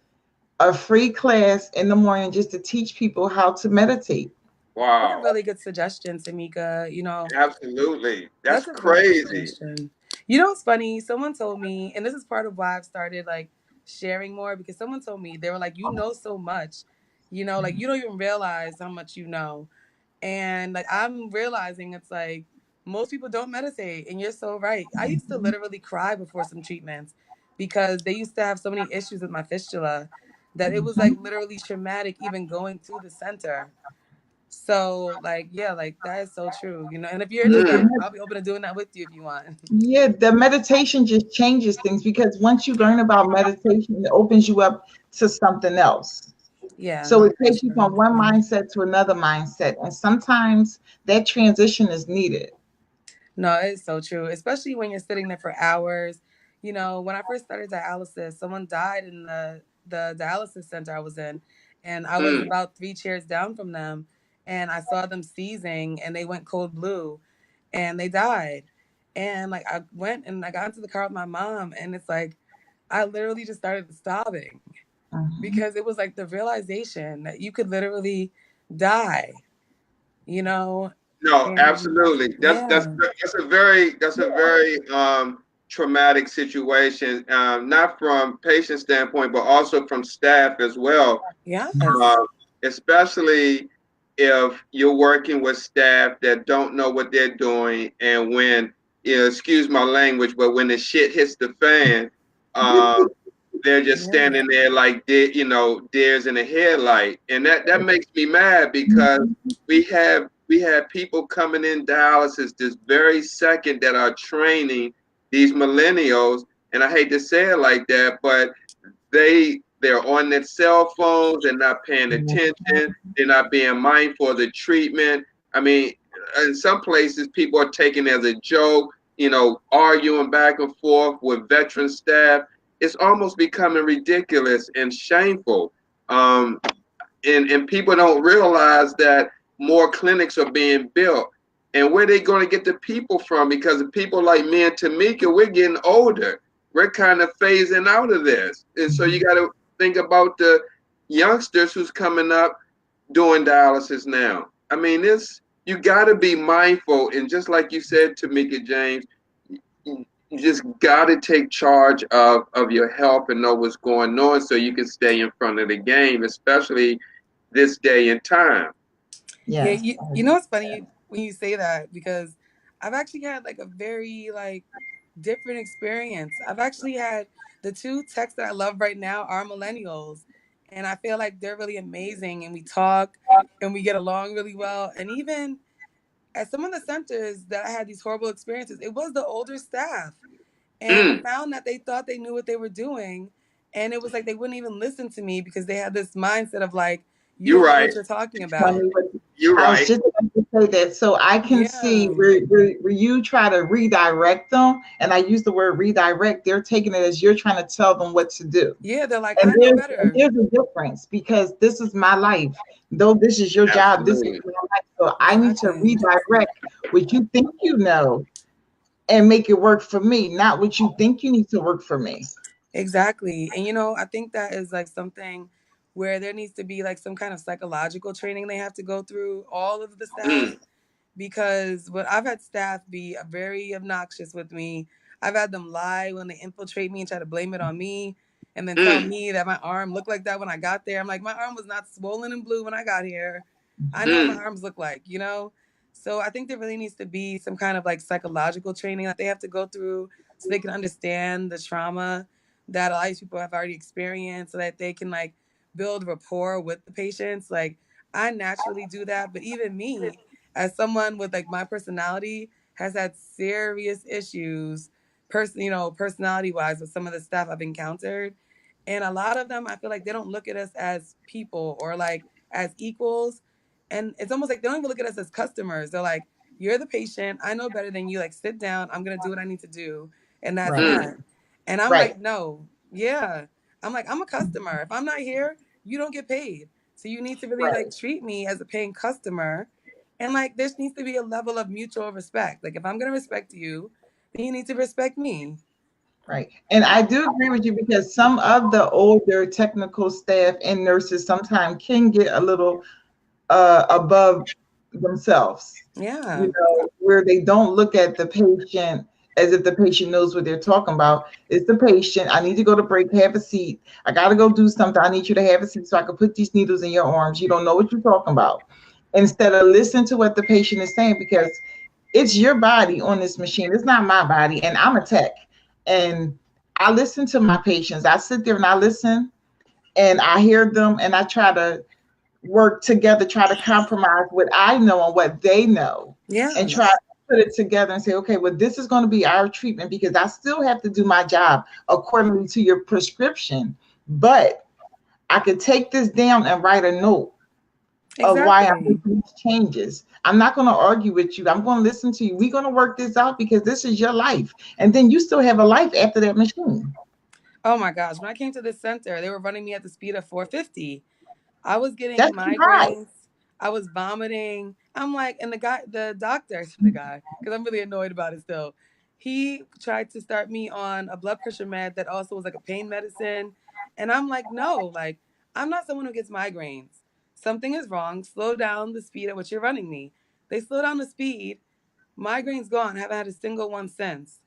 a free class in the morning just to teach people how to meditate. that's a Wow. really good suggestion, Tamika. Absolutely. That's That's a really good crazy. suggestion. You know what's funny? Someone told me, and this is part of why I've started like sharing more because someone told me they were like, you know so much, like you don't even realize how much you know. And like I'm realizing it's like most people don't meditate, and you're so right. I used to literally cry before some treatments because they used to have so many issues with my fistula that it was like literally traumatic even going to the center. So like yeah, like that is so true, And if you're Yeah, Mm, interested, I'll be open to doing that with you if you want. yeah, the meditation just changes things, because once you learn about meditation, it opens you up to something else. Yeah, So no, it for takes you sure. from one mindset to another mindset. And sometimes that transition is needed. No, it's so true, especially when you're sitting there for hours. When I first started dialysis, someone died in the dialysis center I was in, and I was mm. about three chairs down from them, and I saw them seizing, and they went cold blue, and they died. And like I went and I got into the car with my mom, and it's like I literally just started sobbing Mhm. because it was like the realization that you could literally die, you know, No, and absolutely. yeah, That's a very traumatic situation, not from patient standpoint, but also from staff as well. yes. Um, Especially if you're working with staff that don't know what they're doing, and when, excuse my language, but when the shit hits the fan, um, they're just Yeah. standing there like deers in a headlight, and that makes me mad because we have people coming in dialysis this very second that are training these millennials, and I hate to say it like that, but they're on their cell phones, they're not paying attention, they're not being mindful of the treatment. I mean, in some places people are taking it as a joke, arguing back and forth with veteran staff. It's almost becoming ridiculous and shameful. And people don't realize that more clinics are being built. And where they going to get the people from? Because the people like me and Tamika, we're getting older. We're kind of phasing out of this. And so you got to think about the youngsters who's coming up doing dialysis now. I mean, this you got to be mindful. And just like you said, Tamika James, you just got to take charge of your health and know what's going on so you can stay in front of the game, especially this day and time. Yeah, Yes. you know what's funny when you say that because I've actually had like a very like different experience. I've actually had the two techs that I love right now are millennials, and I feel like they're really amazing, and we talk and we get along really well. And even at some of the centers that I had these horrible experiences, it was the older staff. And I Mm, found that they thought they knew what they were doing. And it was like they wouldn't even listen to me because they had this mindset of like, you you're don't know what right. you're talking Tell about. me what You're I was right. just going to say that. So I can see Yeah. where you try to redirect them, and I use the word redirect. They're taking it as you're trying to tell them what to do. Yeah. They're like, And I know better. there's a difference because this is my life. Though this is your job, this is Absolutely. my life. So I need to Exactly. redirect what you think you know and make it work for me, not what you think you need to work for me. Exactly. And I think that is like something where there needs to be like some kind of psychological training they have to go through, all of the staff, Mm, because what I've had staff be very obnoxious with me. I've had them lie when they infiltrate me and try to blame it on me and then tell mm, me that my arm looked like that when I got there. I'm like, my arm was not swollen and blue when I got here. I know what my mm, arms look like. So I think there really needs to be some kind of like psychological training that they have to go through so they can understand the trauma that a lot of these people have already experienced so that they can like build rapport with the patients. Like I naturally do that, but even me, as someone with like my personality, has had serious issues, personality wise, with some of the staff I've encountered, and a lot of them I feel like they don't look at us as people or like as equals, and it's almost like they don't even look at us as customers. They're like, "You're the patient. I know better than you. Like, sit down. I'm gonna do what I need to do, and that's Right. mm. that." And I'm Right. like, "No, yeah." I'm like, "I'm a customer. If I'm not here, you don't get paid. So you need to really Right. like treat me as a paying customer." And like there needs to be a level of mutual respect. Like if I'm gonna respect you, then you need to respect me. Right. And I do agree with you because some of the older technical staff and nurses sometimes can get a little above themselves, Yeah. where they don't look at the patient as if the patient knows what they're talking about. It's the patient. I need to go to break, have a seat. I got to go do something. I need you to have a seat so I can put these needles in your arms. You don't know what you're talking about. Instead of listen to what the patient is saying, because it's your body on this machine. It's not my body. And I'm a tech. And I listen to my patients. I sit there and I listen and I hear them and I try to work together, try to compromise what I know and what they know, and try Yes. to put it together and say, okay, well, this is going to be our treatment because I still have to do my job accordingly to your prescription. But I could take this down and write a note of why I'm Exactly. making these changes. I'm not going to argue with you. I'm going to listen to you. We're going to work this out because this is your life. And then you still have a life after that machine. Oh my gosh. When I came to this center, they were running me at the speed of 450. I was getting That's too high. migraines. I was vomiting. I'm like, and the doctor, the guy, because I'm really annoyed about it still. He tried to start me on a blood pressure med that also was like a pain medicine. And I'm like, no, like, I'm not someone who gets migraines. Something is wrong. Slow down the speed at which you're running me. They slow down the speed. Migraines gone. I haven't had a single one since.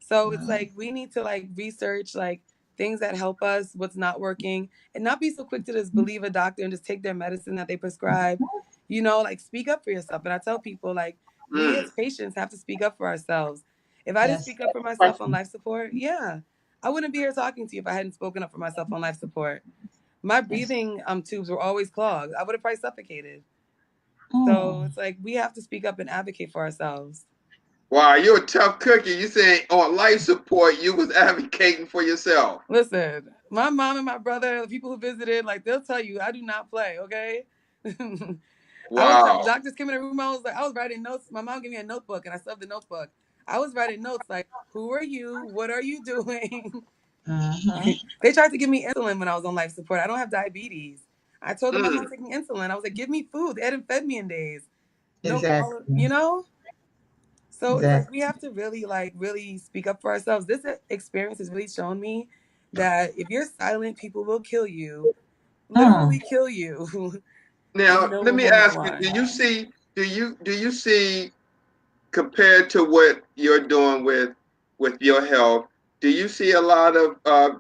So it's Mhm. like we need to like research like things that help us, what's not working, and not be so quick to just believe a doctor and just take their medicine that they prescribe. Like speak up for yourself. And I tell people like we as Mm. patients have to speak up for ourselves. If I didn't Yes. speak up for myself on Question. life support, yeah, I wouldn't be here talking to you if I hadn't spoken up for myself on life support. My Yes. breathing tubes were always clogged. I would have probably suffocated. So Mm. it's like we have to speak up and advocate for ourselves. Wow, you're a tough cookie. You saying on life support you was advocating for yourself. Listen, my mom and my brother, the people who visited, like they'll tell you, I do not play. Okay. Wow. Doctors came in the room. I was writing notes. My mom gave me a notebook, and I still have the notebook. I was writing notes like, "Who are you? What are you doing?" Mhm. They tried to give me insulin when I was on life support. I don't have diabetes. I told them I'm Mm. not taking insulin. I was like, "Give me food." They hadn't fed me in days. No call, Exactly. So it's like we Exactly. have to really really speak up for ourselves. This experience has really shown me that if you're silent, people will kill you, literally Mm. kill you, and Now no let one me will know ask you, why. do you see compared to what you're doing with your health, do you see a lot of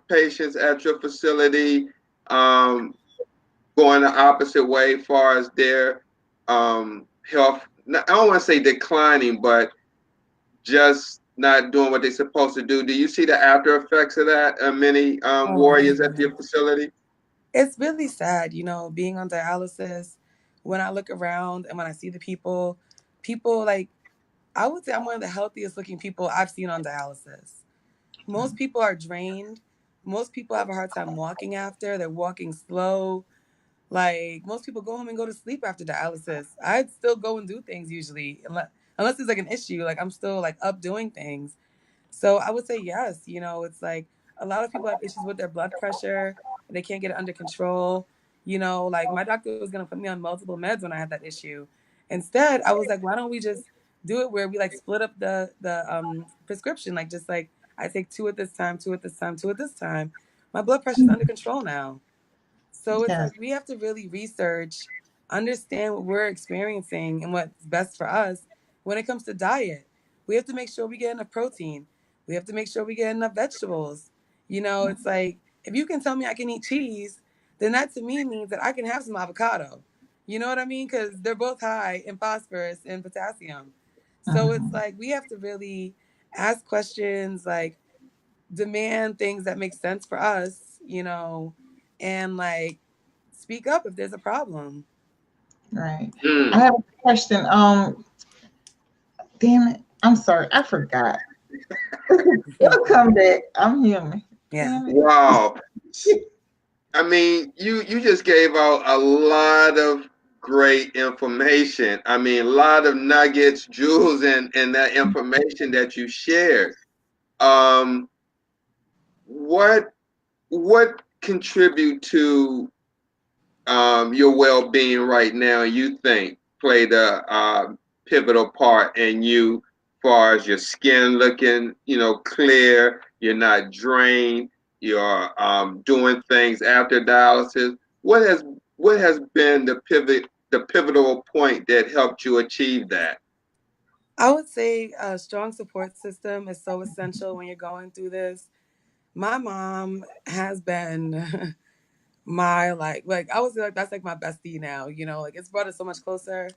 patients at your facility um, going the opposite way as far as their health? I don't want to say declining, but just not doing what they're supposed to do. Do you see the after effects of that? Many Oh warriors at man. your facility. It's really sad, being on dialysis. When I look around and when I see the people like, I would say I'm one of the healthiest looking people I've seen on dialysis. Most people are drained. Most people have a hard time walking after. They're walking slow. Like, most people go home and go to sleep after dialysis. I'd still go and do things usually, unless there's like an issue. Like, I'm still like up doing things. So I would say yes. It's like a lot of people have issues with their blood pressure and they can't get it under control. Like my doctor was gonna put me on multiple meds when I had that issue. Instead, I was like, why don't we just do it where we like split up the prescription, like just like I take two at this time, two at this time, two at this time. My blood pressure's under control now. So it's Yes. like we have to really research, understand what we're experiencing and what's best for us when it comes to diet. We have to make sure we get enough protein. We have to make sure we get enough vegetables. It's like if you can tell me I can eat cheese, then that to me means that I can have some avocado. You know what I mean? Because they're both high in phosphorus and potassium. So it's Mhm. like we have to really ask questions, like demand things that make sense for us, and like speak up if there's a problem. Right. I Mm. have a question. Damn it. I'm sorry. I forgot. It'll come back. I'm human. Yeah. Damn Wow. it. I mean, you just gave out a lot of great information. I mean, a lot of nuggets, jewels, and that information that you shared. Um, what what contribute to your well-being right now? You think played a pivotal part in you, far as your skin looking, clear. You're not drained. You're doing things after dialysis. What has been the pivotal point that helped you achieve that? I would say a strong support system is so essential when you're going through this. My mom has been my like I would say like that's like my bestie now, like it's brought us so much closer.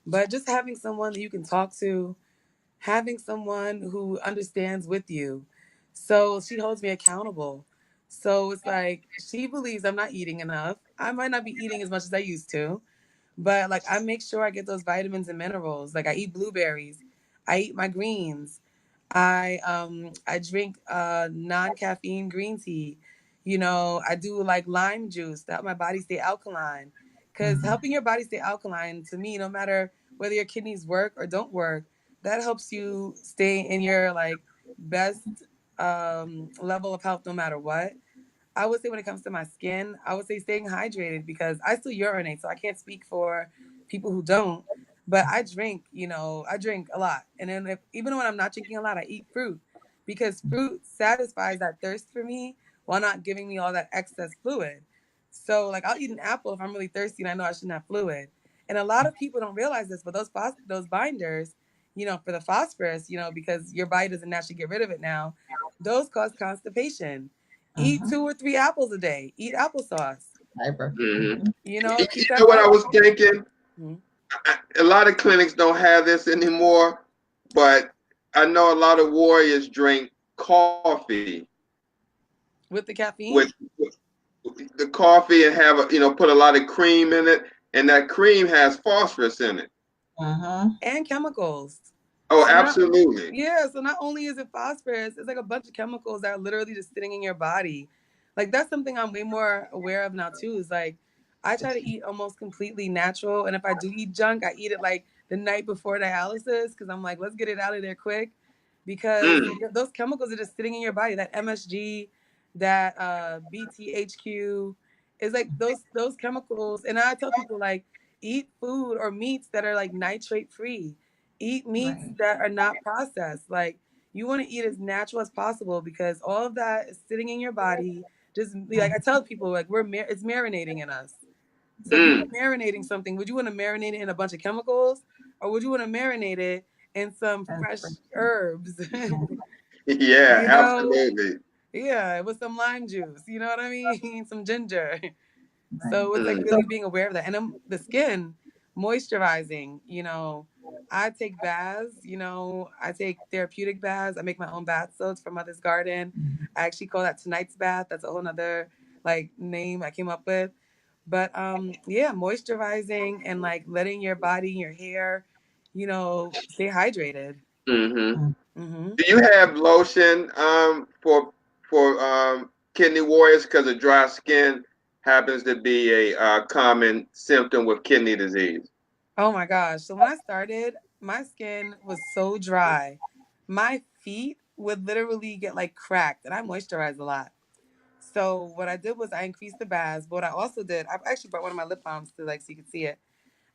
But just having someone that you can talk to, having someone who understands with you. So she holds me accountable. So it's like she believes I'm not eating enough. I might not be eating as much as I used to, but like I make sure I get those vitamins and minerals. Like I eat blueberries, I eat my greens. I drink non-caffeine green tea. I do like lime juice to help my body stay alkaline. Cuz Mhm. helping your body stay alkaline to me, no matter whether your kidneys work or don't work, that helps you stay in your like best level of health no matter what. I would say when it comes to my skin, I would say staying hydrated because I still urinate, so I can't speak for people who don't. But I drink, I drink a lot. And then even when I'm not drinking a lot, I eat fruit because fruit satisfies that thirst for me while not giving me all that excess fluid. So like I'll eat an apple if I'm really thirsty and I know I shouldn't have fluid. And a lot of people don't realize this, but those binders, for the phosphorus, because your body doesn't naturally get rid of it now, those cause constipation. Eat Mhm. 2 or 3 apples a day. Eat applesauce. Fiber. Hmm. Mhm. You Eat know that what I fiber. was thinking? Mhm. A lot of clinics don't have this anymore, but I know a lot of warriors drink coffee With the with, caffeine the coffee and have put a lot of cream in it, and that cream has phosphorus in it. Mhm. and chemicals. Oh, So not absolutely. Yeah, so not only is it phosphorus, it's like a bunch of chemicals that are literally just sitting in your body. Like that's something I'm way more aware of now too. Is like I try to eat almost completely natural, and if I do eat junk, I eat it like the night before dialysis because I'm like, let's get it out of there quick, because Mm, those chemicals are just sitting in your body. That MSG, that BTHQ, is like those chemicals. And I tell people like eat food or meats that are like nitrate free. Eat meats Right. that are not processed. Like you want to eat as natural as possible because all of that is sitting in your body. Just like I Mhm. tell people, like it's marinating in us. So if you were mm. marinating something, would you want to marinate it in a bunch of chemicals, or would you want to marinate it in some That's fresh right. herbs? Yeah, you know, absolutely. yeah, with some lime juice. You know what I mean? Some ginger. Right. So it's like Mm, really So being aware of that, and the skin moisturizing. I take baths, I take therapeutic baths. I make my own bath salts from Mother's Garden. I actually call that tonight's bath. That's a whole nother like name I came up with. But yeah, moisturizing and like letting your body, your hair, stay hydrated. Hmm. Hmm. Do you have lotion for kidney warriors? Because of dry skin happens to be a common symptom with kidney disease. Oh my gosh. So when I started, my skin was so dry. My feet would literally get like cracked, and I moisturize a lot. So what I did was I increased the baths. But what I also did, I've actually brought one of my lip balms to like so you can see it.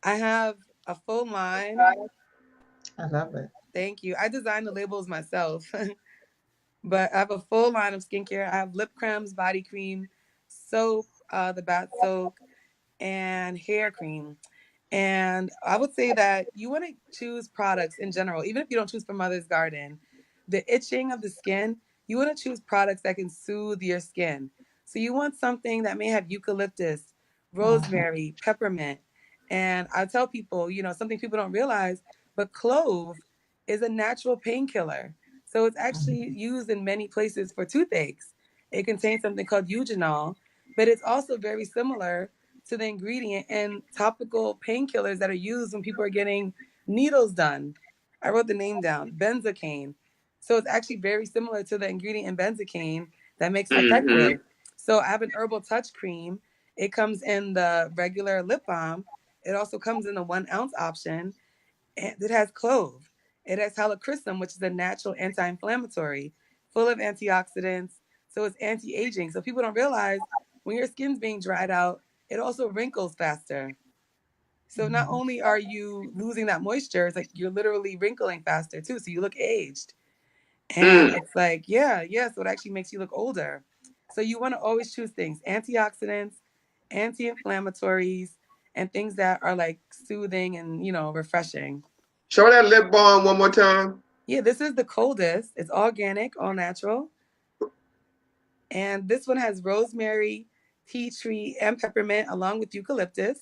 I have a full line. I love it. Thank you. I designed the labels myself, but I have a full line of skincare. I have lip creams, body cream, soap, the bath soak, and hair cream. And I would say that you want to choose products in general, even if you don't choose from Mother's Garden. The itching of the skin, you want to choose products that can soothe your skin. So you want something that may have eucalyptus, Mhm. rosemary, peppermint. And I tell people, something people don't realize, but clove is a natural painkiller. So it's actually used in many places for toothaches. It contains something called eugenol, but it's also very similar to the ingredient in topical painkillers that are used when people are getting needles done. I wrote the name down, benzocaine. So it's actually very similar to the ingredient in benzocaine that makes Hmm. catechol. So I have an herbal touch cream. It comes in the regular lip balm. It also comes in the 1 ounce option, and it has clove. It has helichrysum, which is a natural anti-inflammatory, full of antioxidants. So it's anti-aging. So people don't realize when your skin's being dried out, it also wrinkles faster. So not only are you losing that moisture, it's like you're literally wrinkling faster too. So you look aged. And Mm. it's like, yeah, yeah. So it actually makes you look older. So you want to always choose things, antioxidants, anti-inflammatories, and things that are like soothing and, refreshing. Show that lip balm one more time. Yeah, this is the coldest. It's organic, all natural. And this one has rosemary, tea tree, and peppermint along with eucalyptus.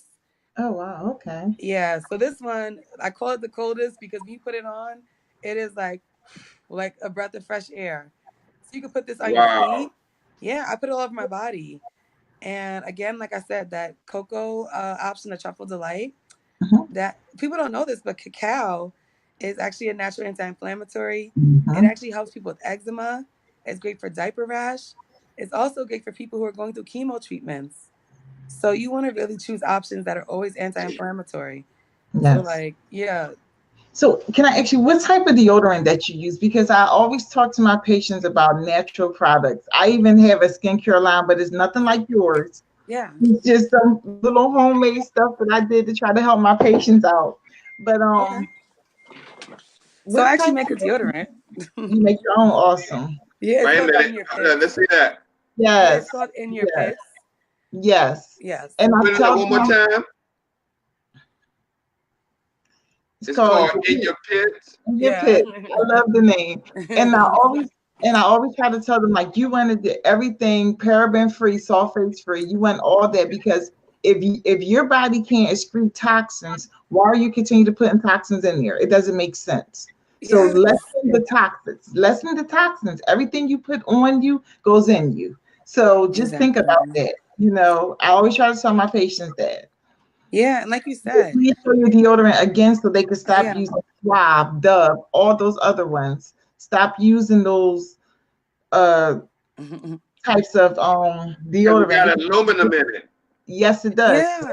Oh wow, okay. Yeah, so this one, I call it the coldest because when you put it on, it is like a breath of fresh air. So you can put this on your Wow. feet. Yeah, I put it all over my body. And again, like I said, that cocoa option, the truffle delight, Mhm. that people don't know this, but cacao is actually a natural anti-inflammatory. It Mhm. actually helps people with eczema. It's great for diaper rash. It's also great for people who are going through chemo treatments. So you want to really choose options that are always anti-inflammatory. So Yes. like, yeah, So can I ask you what type of deodorant that you use? Because I always talk to my patients about natural products. I even have a skincare line, but it's nothing like yours. yeah, It's just some little homemade stuff that I did to try to help my patients out. But okay. So what I actually type make a of deodorant. you make your own? Awesome. Yeah, it's Wait a called minute. In Your Hold on. Let's Pits. see that. Yeah, it's Yes. called In Your Yes. Pits. Yes. Yes. And I Put it up tell one more them time. it's It's called called In Your Pits. Your Yeah. Pit. I love the name. And I always try to tell them like you want to do everything paraben free, sulfates free. You want all that because if your body can't excrete toxins, why are you continue to putting toxins in there? It doesn't make sense. So Yes. lessen the toxins. Lessen the toxins. Everything you put on you goes in you. So just think about Exactly. that. I always try to tell my patients that. Yeah, and like you said, Please throw your deodorant again so they can stop yeah. using Swab, Dove, all those other ones. Stop using those uh types of Because it deodorant got because aluminum in it. yes it does. Yeah.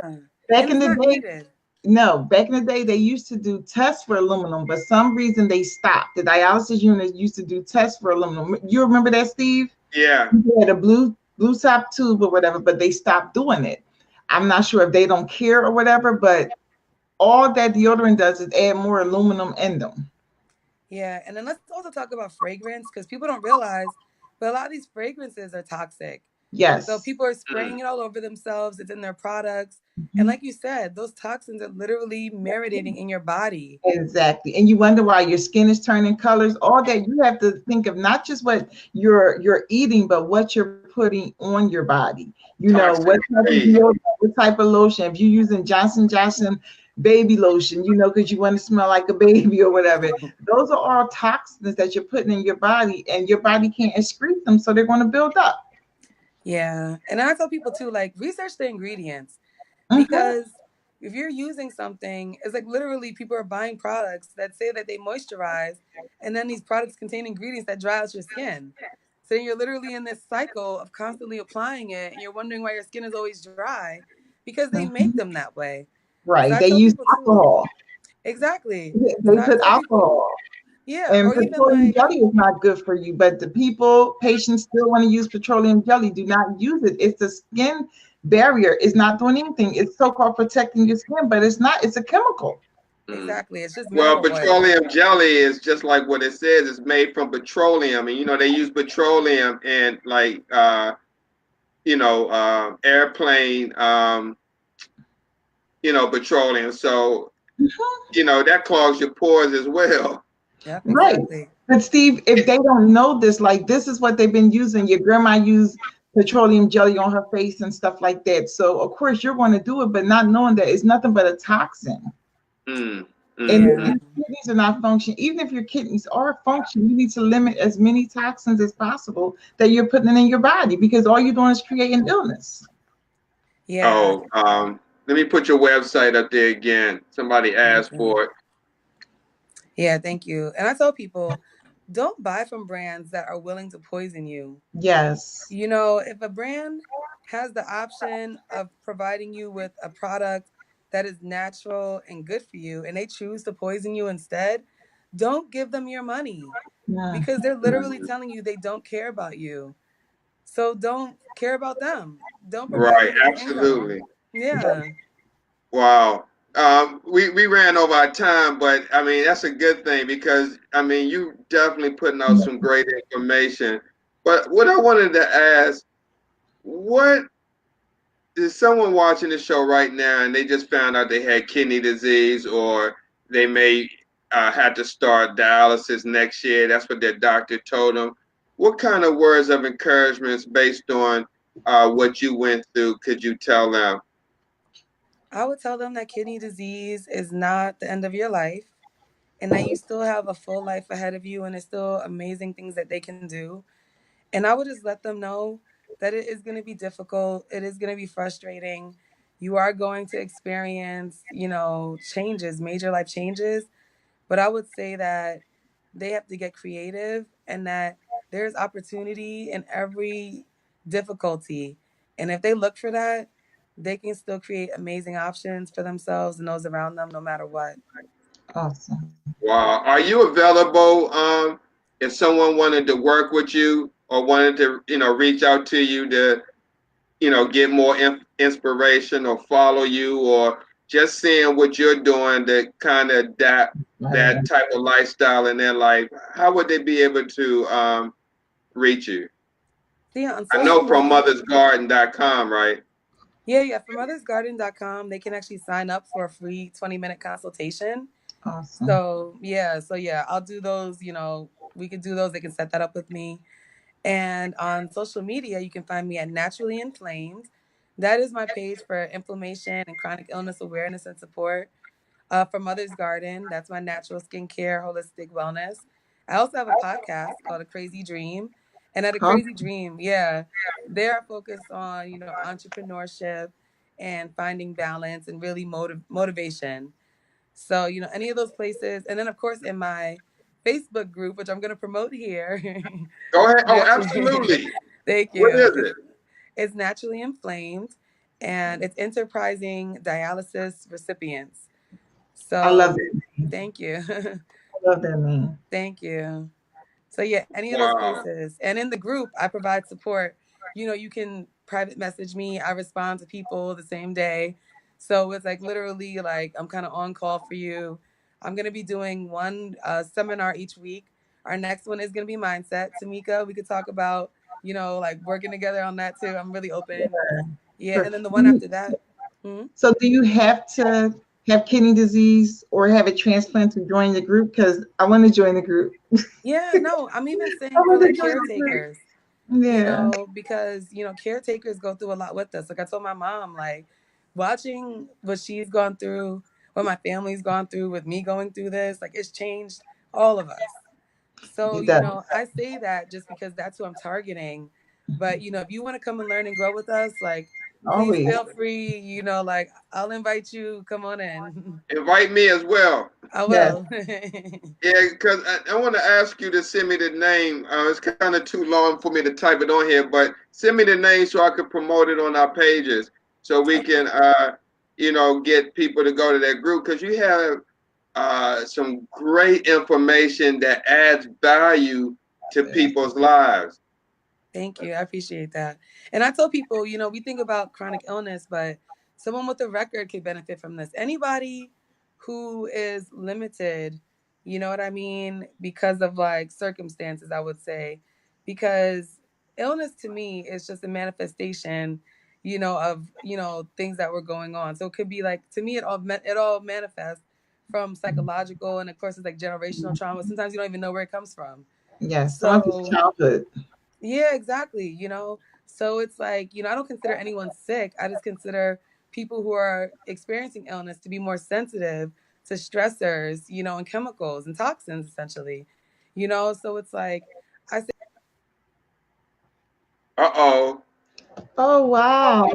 Back And in it's the not day, needed. no, back in the day they used to do tests for aluminum, but some reason they stopped. The dialysis unit used to do tests for aluminum. You remember that, Steve? Yeah. You had a blue top tube or whatever, but they stopped doing it. I'm not sure if they don't care or whatever, but all that deodorant does is add more aluminum in them. Yeah, and then let's also talk about fragrance because people don't realize, but a lot of these fragrances are toxic. So Yes. people are Mm. spraying it all over themselves. It's in their products. And Mhm. like you said, those toxins are literally marinating in your body. Exactly. And you wonder why your skin is turning colors. All that you have to think of not just what you're eating, but what you're putting on your body. What Toxin type of free. deodorant, what type of lotion. If you're using Johnson baby lotion, because you want to smell like a baby or whatever. Those are all toxins that you're putting in your body, and your body can't excrete them, so they're going to build up. Yeah. And I tell people too, like, research the ingredients Hmm. because if you're using something, it's like literally people are buying products that say that they moisturize, and then these products contain ingredients that dry out your skin. So you're literally in this cycle of constantly applying it, and you're wondering why your skin is always dry because they make them that way. So I Right. They tell use people too, alcohol. exactly. So They I put tell people, alcohol. yeah, And or even petroleum like, jelly is not good for you, but patients still want to use petroleum jelly. Do not use it. It's the skin barrier. It's not doing anything. It's so-called protecting your skin, but it's not. It's a chemical. Mm. exactly, it's just Well, mineral oil. petroleum jelly is just like what it says. It's made from petroleum, and they use petroleum in like airplane petroleum. So Mhm. that clogs your pores as well. Yep, Right. exactly. But Steve, if they don't know this, like this is what they've been using. Your grandma used petroleum jelly on her face and stuff like that. So of course you're going to do it, but not knowing that it's nothing but a toxin. Mm, And mm, if mm. Yeah. your kidneys are not functioning, even if your kidneys are functioning, you need to limit as many toxins as possible that you're putting in your body, because all you're doing is creating illness. Yeah. Oh, let me put your website up there again. Somebody asked Okay. for it. Yeah, thank you. And I tell people, don't buy from brands that are willing to poison you. Yes. You know, if a brand has the option of providing you with a product that is natural and good for you and they choose to poison you instead, don't give them your money Yeah. because they're literally Mhm. telling you they don't care about you. So don't care about them. Don't provide Right, them with your income. absolutely. Yeah. Wow. We ran over our time, but I mean that's a good thing because I mean you definitely putting out some great information. But what I wanted to ask, what is someone watching the show right now and they just found out they had kidney disease or they may have to start dialysis next year? That's what their doctor told them. What kind of words of encouragement based on what you went through could you tell them? I would tell them that kidney disease is not the end of your life and that you still have a full life ahead of you and there's still amazing things that they can do. And I would just let them know that it is going to be difficult. It is going to be frustrating. You are going to experience, changes, major life changes. But I would say that they have to get creative and that there's opportunity in every difficulty. And if they look for that, they can still create amazing options for themselves and those around them no matter what. Awesome. Wow. Are you available if someone wanted to work with you or wanted to, reach out to you to, get more inspiration or follow you or just seeing what you're doing to kind of adapt Right. that type of lifestyle in their life? How would they be able to reach you? So yeah, on I social know from media, mothersgarden.com, right? yeah, from mothersgarden.com, they can actually sign up for a free 20-minute consultation. Awesome. So yeah, I'll do those, we could do those. They can set that up with me. And on social media, you can find me at Naturally Inflamed. That is my page for inflammation and chronic illness awareness and support. For Mother's Garden, that's my natural skincare, holistic wellness. I also have a podcast called A Crazy Dream. And at A Crazy Awesome. Dream, yeah, they are focused on, entrepreneurship and finding balance and really motivation. So, any of those places. And then, of course, in my Facebook group, which I'm going to promote here. Go ahead. you Oh, have to, absolutely. thank What you. is It's, it? it's Naturally Inflamed and it's Enterprising Dialysis Recipients. I love So, it. thank you. I love that name. Thank you. So yeah, any of those Wow. places. And in the group, I provide support. You can private message me. I respond to people the same day. So it's like literally like I'm kind of on call for you. I'm gonna be doing one seminar each week. Our next one is gonna be mindset. Tamika, we could talk about, like working together on that too. I'm really open. Yeah, Sure. and then the one after that. Hmm? So do you have to have kidney disease or have a transplant to join the group? Because I want to join the group. Yeah, no, I'm even I saying for want to like join the group. caretakers. Yeah. Because, caretakers go through a lot with us. Like I told my mom, like watching what she's gone through, what my family's gone through with me going through this. Like, it's changed all of us. So, It does. I say that just because that's who I'm targeting. But, if you want to come and learn and grow with us, like, please Always. feel free, like, I'll invite you. Come on in. Invite me as well. I Yes. will. Yeah, because I want to ask you to send me the name. It's kind of too long for me to type it on here, but send me the name so I could promote it on our pages so we can, get people to go to that group because you have some great information that adds value to people's lives. Thank you. I appreciate that. And I tell people, we think about chronic illness, but someone with a record could benefit from this. Anybody who is limited, you know what I mean, because of like circumstances, I would say, because illness to me is just a manifestation, of, things that were going on. So it could be like, to me, it all manifests from psychological, and of course it's like generational trauma. Sometimes you don't even know where it comes from. Yes. Some of his So childhood. yeah, exactly. So it's like, I don't consider anyone sick. I just consider people who are experiencing illness to be more sensitive to stressors, and chemicals and toxins, essentially. So it's like, I say, Uh-oh. Oh wow.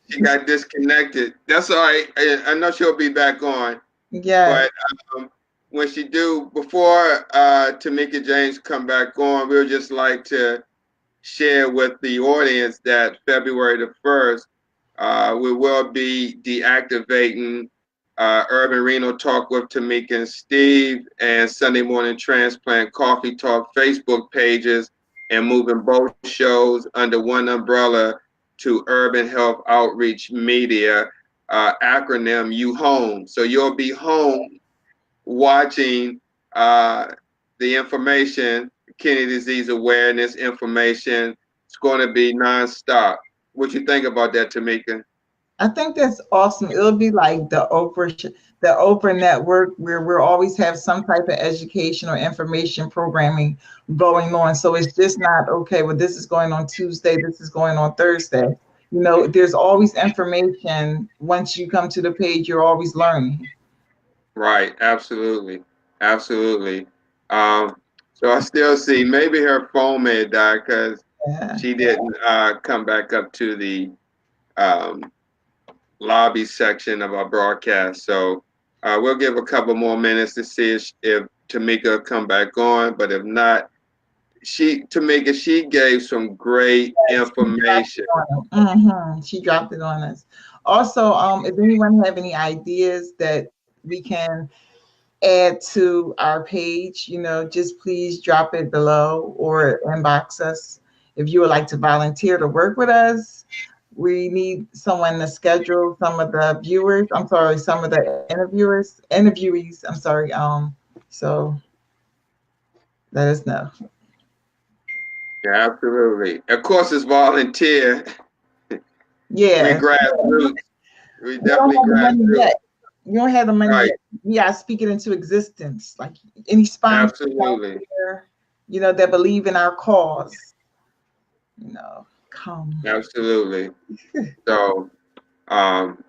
She got disconnected. That's all right. I know she'll be back on. Yes. But when she do, before Tamika James come back on, we would just like to share with the audience that February the 1st, we will be deactivating Urban Renal Talk with Tamika and Steve and Sunday Morning Transplant Coffee Talk Facebook pages and moving both shows under one umbrella to Urban Health Outreach Media, acronym U Home. So you'll be home watching the information, kidney disease awareness information. It's going to be nonstop. What you think about that, Tamika? I think that's awesome. It'll be like the Oprah network where we'll always have some type of education or information programming going on. So it's just not okay. Well, this is going on Tuesday. This is going on Thursday. There's always information. Once you come to the page, you're always learning. Right, absolutely, absolutely. Um, so I still see maybe her phone may have died because Yeah. she didn't come back up to the um, lobby section of our broadcast. So we'll give a couple more minutes to see if Tamika come back on. But if not, Tamika, she gave some great information. She dropped it on us. Also, if anyone have any ideas that we can add to our page, just please drop it below or inbox us. If you would like to volunteer to work with us, we need someone to schedule some of the viewers. I'm sorry, some of the interviewees. I'm sorry. So let us know. Yeah, absolutely. Of course, it's volunteer. We Yeah. grassroots. We We don't definitely have the money grassroots. yet. We don't have the money Right. yet. We gotta speak it into existence. Like any sponsors out Absolutely. there, that believe in our cause, come. Absolutely. So, um,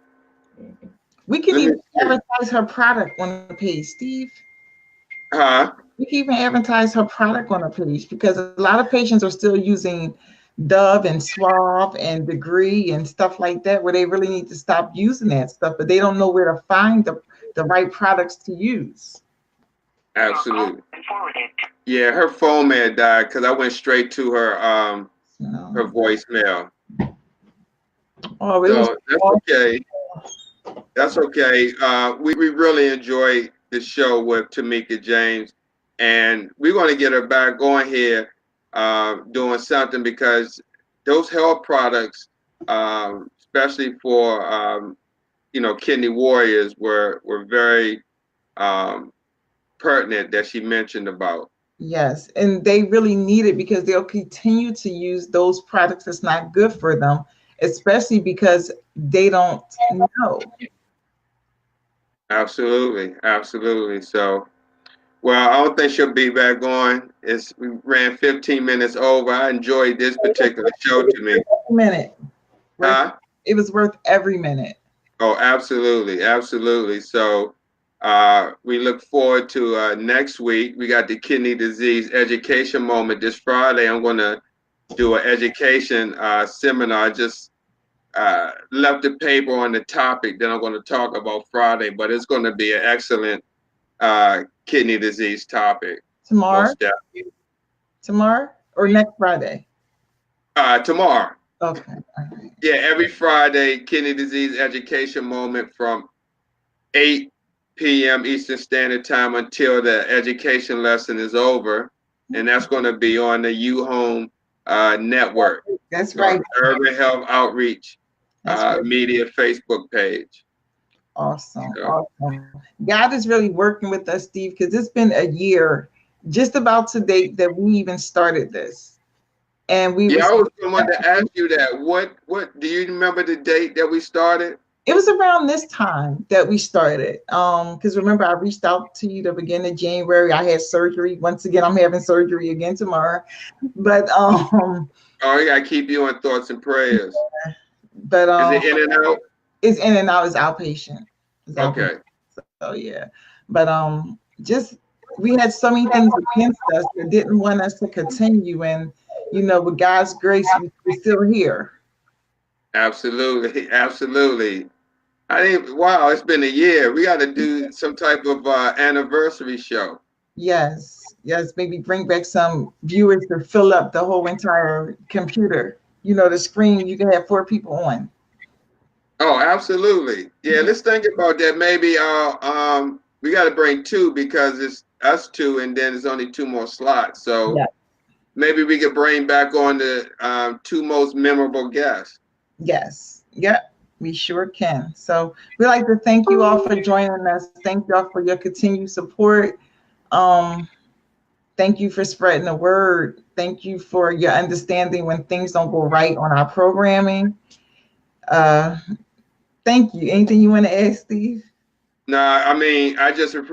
We can let me even see. advertise her product on the page, Steve. Huh? We can even advertise her product on the page because a lot of patients are still using Dove and Suave and Degree and stuff like that, where they really need to stop using that stuff, but they don't know where to find the right products to use. Absolutely. Yeah, her phone may have died because I went straight to her her So, voicemail. oh, it was So that's okay. That's okay. We really enjoy the show with Tamika James, and we're going to get her back on here doing something because those health products, especially for kidney warriors, were very um, pertinent that she mentioned about. yes, and they really need it because they'll continue to use those products that's not good for them, especially because they don't know. Absolutely, absolutely. So, well, I don't think she'll be back on. We ran 15 minutes over. I enjoyed this particular show to me. Minute. Worth Huh? it was worth every minute. Oh, absolutely, absolutely. So we look forward to next week. We got the kidney disease education moment this Friday. I'm going to do an education seminar. I just left the paper on the topic that I'm going to talk about Friday, but it's going to be an excellent kidney disease topic, Tomorrow? most definitely. Tomorrow or next Friday? Tomorrow. Okay. All right. Yeah, every Friday, kidney disease education moment from 8 p.m. Eastern Standard Time until the education lesson is over. And that's going to be on the U Home network, That's right. Urban Health Outreach That's right. Media Facebook page. Awesome. So, Awesome. God is really working with us, Steve, because it's been a year just about to date that we even started this. And we yeah, was I was going to ask you that. What do you remember the date that we started? it was around this time that we started. Because remember I reached out to you the beginning of January. I had surgery. Once again, I'm having surgery again tomorrow. But Oh, yeah, I keep you in thoughts and prayers. but Is it in and out? it's in and out, it's outpatient. It's outpatient. Okay. So yeah. But just we had so many things against us that didn't want us to continue. And with God's grace, we're still here. Absolutely. Absolutely. I think, wow, it's been a year. We got to do some type of anniversary show. Yes, yes, maybe bring back some viewers to fill up the whole entire computer. The screen you can have four people on. Oh, absolutely. Yeah, let's think about that. Maybe we got to bring two because it's us two, and then there's only two more slots. So Yeah. maybe we could bring back on the two most memorable guests. Yes. Yep. We sure can. So we'd like to thank you all for joining us. Thank you all for your continued support. Um, Thank you for spreading the word. Thank you for your understanding when things don't go right on our programming. Uh, Thank you. Anything you want to add, Steve? No, I mean,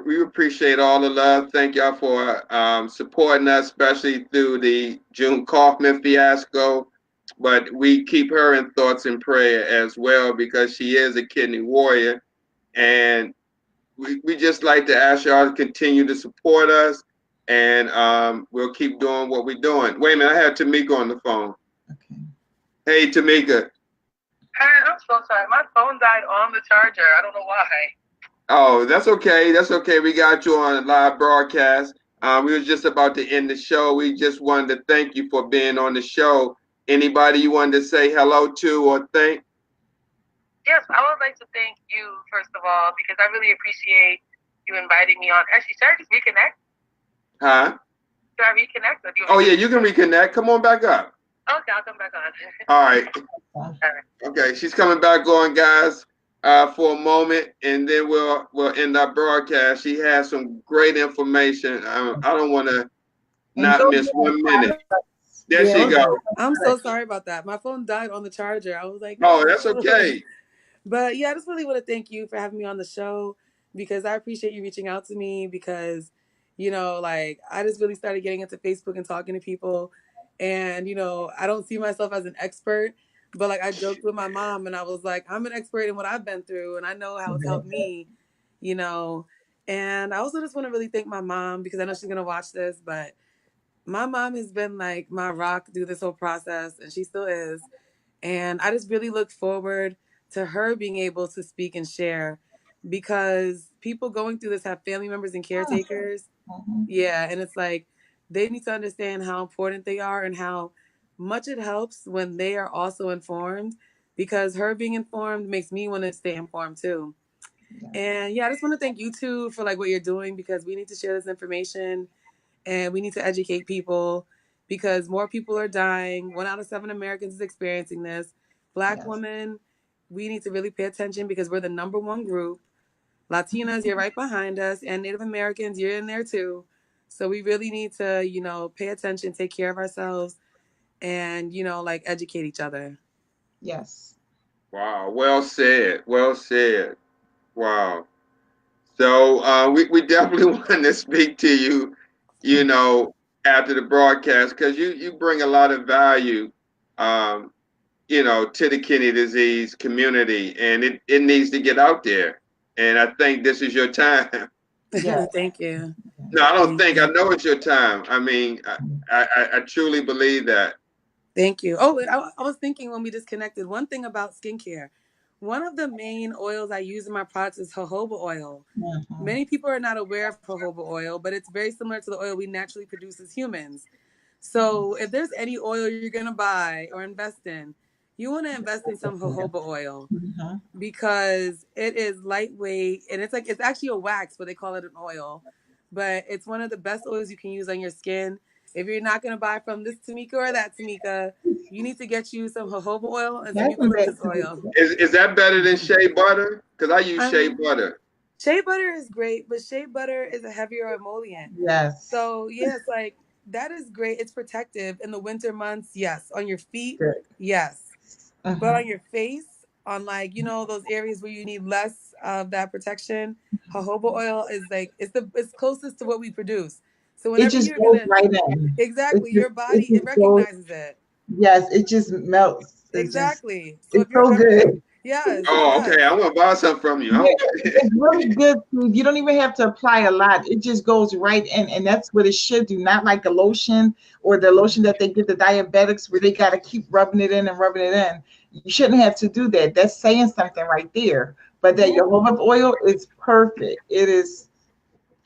we appreciate all the love. Thank y'all for supporting us, especially through the June Kaufman fiasco. But we keep her in thoughts and prayer as well because she is a kidney warrior. And we just like to ask y'all to continue to support us. And we'll keep doing what we're doing. Wait a minute, I have Tamika on the phone. Okay. Hey, Tamika. Hey, I'm so sorry. My phone died on the charger. I don't know why. Oh, that's okay. That's okay. We got you on a live broadcast. We was just about to end the show. We just wanted to thank you for being on the show. Anybody you wanted to say hello to or thank? Yes, I would like to thank you, first of all, because I really appreciate you inviting me on. Actually, should I just reconnect? Huh? Should I reconnect? Or do you Oh, want me yeah, you can reconnect. Come on back up. Okay, I'll come back on. All right. All right. Okay, she's coming back on, guys, for a moment, and then we'll end our broadcast. She has some great information. I don't want to And not go miss 1 minute. There Yeah. she goes. I'm so sorry about that. My phone died on the charger. I was like, Oh, that's no. okay. But yeah, I just really want to thank you for having me on the show because I appreciate you reaching out to me because, like I just really started getting into Facebook and talking to people. And, I don't see myself as an expert, but like I joked with my mom and I was like, I'm an expert in what I've been through and I know how it's helped me, you know. And I also just want to really thank my mom because I know she's going to watch this, but my mom has been like my rock through this whole process and she still is. And I just really look forward to her being able to speak and share because people going through this have family members and caretakers. Mhm. Yeah. And it's like they need to understand how important they are and how much it helps when they are also informed because her being informed makes me want to stay informed too. Yes. And yeah, I just want to thank you too for like what you're doing because we need to share this information and we need to educate people because more people are dying. 1 out of 7 Americans is experiencing this. Black Yes. women, we need to really pay attention because we're the number one group. Latinas, you're right behind us, and Native Americans, you're in there too. So we really need to, pay attention, take care of ourselves, and like educate each other. Yes. Wow. Well said. Well said. Wow. So we definitely want to speak to you, after the broadcast because you bring a lot of value, um, to the kidney disease community, and it needs to get out there. And I think this is your time. Yeah. Thank you. No, I don't Thank think. I you. know it's your time. I mean, I truly believe that. Thank you. Oh, I was thinking when we disconnected, one thing about skincare. One of the main oils I use in my products is jojoba oil. Mhm. Many people are not aware of jojoba oil, but it's very similar to the oil we naturally produce as humans. So if there's any oil you're going to buy or invest in, you want to invest in some jojoba oil Mhm. because it is lightweight and it's actually a wax, but they call it an oil. But it's one of the best oils you can use on your skin. If you're not going to buy from this Tamika or that Tamika, you need to get you some jojoba oil and some Welcome back eucalyptus to the oil. Is that better than shea butter? Because I use shea Um, butter. Shea butter is great, but shea butter is a heavier emollient. yes. So yeah, it's like that is great. It's protective in the winter months. Yes, on your feet. Good. Yes, but Mhm. on your face, on like those areas where you need less of that protection, jojoba oil is like it's closest to what we produce. So It whenever just you're goes gonna right in. exactly your It body it just goes. recognizes it Yes, it just melts. exactly. So It's if you're so ever good. yes Oh, okay. yes I'm gonna buy some from you. Yeah, Okay. it's really good food. You don't even have to apply a lot. It just goes right in, and that's what it should do. Not like a lotion or the lotion that they give the diabetics, where they got to keep rubbing it in and rubbing it in. You shouldn't have to do that. That's saying something right there. But that yeah jojoba oil is perfect. It is.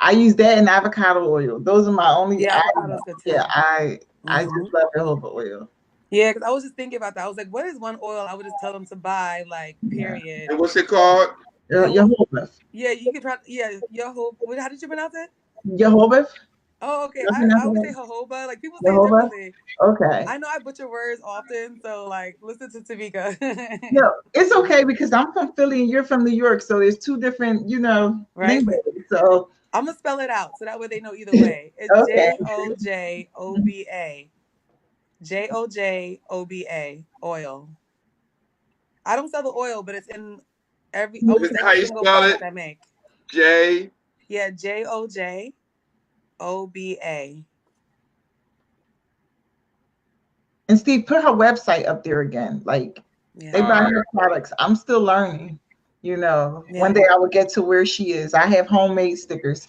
I use that and avocado oil. Those are my only. yeah avocado's good Yeah, too. I Hmm. just love jojoba oil. Yeah, because I was just thinking about that. I was like, what is one oil I would just tell them to buy, like, Yeah, period. And what's it called? Jo jojoba. Yeah, you could try yeah, Yoho how did you pronounce it? Jojoba. Oh, okay. Nothing I after always say that. jojoba. Like people say it Jehovah. differently. Okay. I know I butcher words often, so like listen to Tamika. No, it's okay because I'm from Philly and you're from New York, so there's two different, Right? But lingo. So I'm gonna spell it out so that way they know either way. It's okay, Jojoba. Jojoba oil. I don't sell the oil, but it's in almost How every you single spell it? product I make. J. Yeah, Jojoba. and Steve, put her website up there again. Like they Yeah. buy All right. her products. I'm still learning. One Yeah. day I will get to where she is. I have homemade stickers.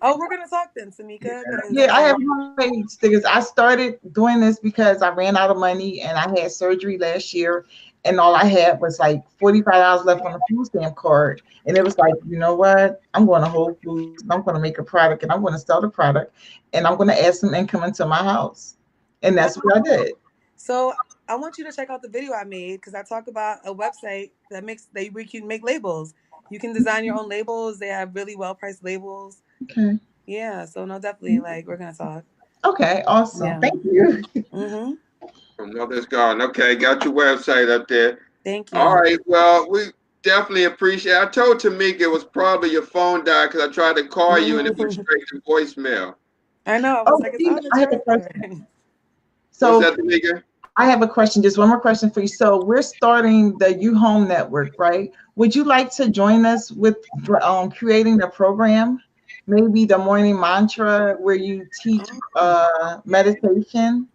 Oh, we're gonna talk then, Tamika, because Yeah, I have homemade stickers. I started doing this because I ran out of money and I had surgery last year, and all I had was like $45 left on the food stamp card. And it was like, you know what? I'm going to Whole Foods and I'm going to make a product and I'm going to sell the product and I'm going to add some income into my house. And well, that's what I did. so I want you to check out the video I made because I talk about a website that where you can make labels. You can design your own labels. They have really well priced labels. Okay. Yeah, so no, definitely like we're gonna talk. Okay. Awesome. Yeah. Thank you. Mm-hmm. From Mother's Garden. Okay, got your website up there. Thank All you. right. Well, we definitely appreciate. I told Tamika it was probably your phone died because I tried to call you and it went straight to voicemail. I know. I was Oh, like, it's Steve, on the I have a charger. question. What's So that, Tamika? I have a question, just one more question for you. So we're starting the U Home Network, right? Would you like to join us with creating the program? Maybe the morning mantra where you teach meditation,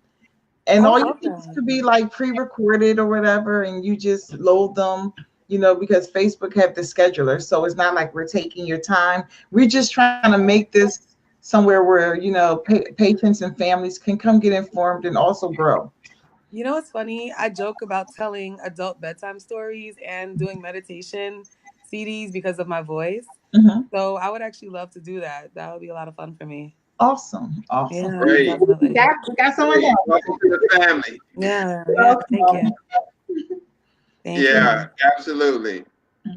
and I all would you love need that. to be like pre-recorded or whatever, and you just load them. Because Facebook have the scheduler, so it's not like we're taking your time. We're just trying to make this somewhere where patients and families can come get informed and also grow. You know what's funny? I joke about telling adult bedtime stories and doing meditation CDs because of my voice. Mhm. So I would actually love to do that. That would be a lot of fun for me. Awesome. Awesome. Yeah, Great. We definitely. got someone Great. else. Welcome to the family. Yeah, yeah. Thank you. Welcome. Thank Yeah, you. absolutely.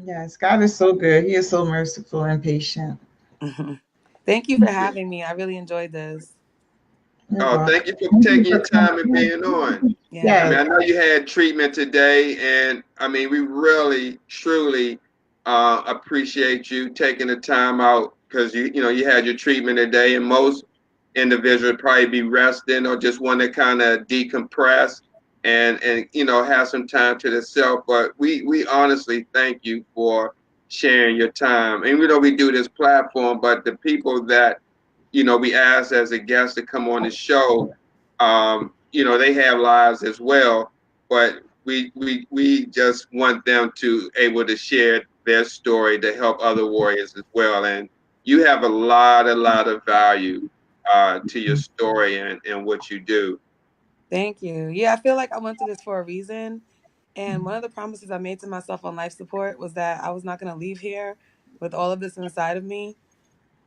Yes, God is so good. He is so merciful and patient. Mhm. Thank you for having me. I really enjoyed this. You're Oh, welcome. thank you for Thank you taking your for time and coming. being on. I Yeah. Yes. mean, I know you had treatment today, and I mean, we really, truly appreciate you taking the time out because you had your treatment today, and most individuals probably be resting or just want to kind of decompress and have some time to themselves. But we honestly thank you for sharing your time. And we do this platform, but the people that we ask as a guest to come on the show, they have lives as well. But we just want them to able to share their story to help other warriors as well. And you have a lot of value to your story and what you do. Thank you. Yeah, I feel like I went through this for a reason. And one of the promises I made to myself on life support was that I was not going to leave here with all of this inside of me,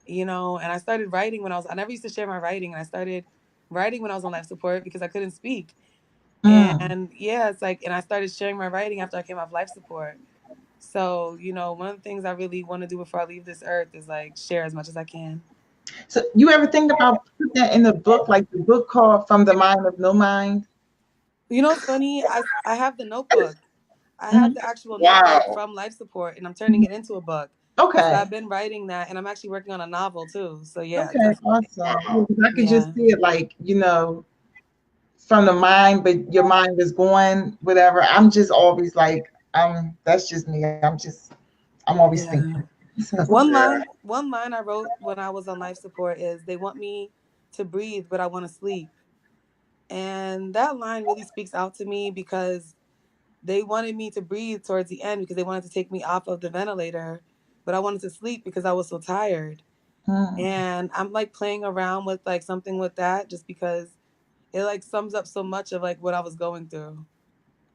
and I started writing I never used to share my writing. And I started writing when I was on life support because I couldn't speak. Mm. And yeah, it's like, and I started sharing my writing after I came off life support. So, one of the things I really want to do before I leave this earth is like share as much as I can. So you ever think about putting that in the book, like the book called From the Mind of No Mind? It's funny. I have the notebook. I have Mhm. the actual notebook Wow. from life support, and I'm turning it into a book. So Okay. I've been writing that, and I'm actually working on a novel too. So yeah, Okay. definitely. Awesome. Yeah, Wow. 'cause I could just Yeah. see it like, from the mind, but your mind is going, whatever. I'm just always like, that's just me. I'm always thinking. Yeah. So, Yeah. One line I wrote when I was on life support is they want me to breathe, but I want to sleep. And that line really speaks out to me because they wanted me to breathe towards the end because they wanted to take me off of the ventilator, but I wanted to sleep because I was so tired. mm, And I'm like playing around with like something with that just because it like sums up so much of like what I was going through.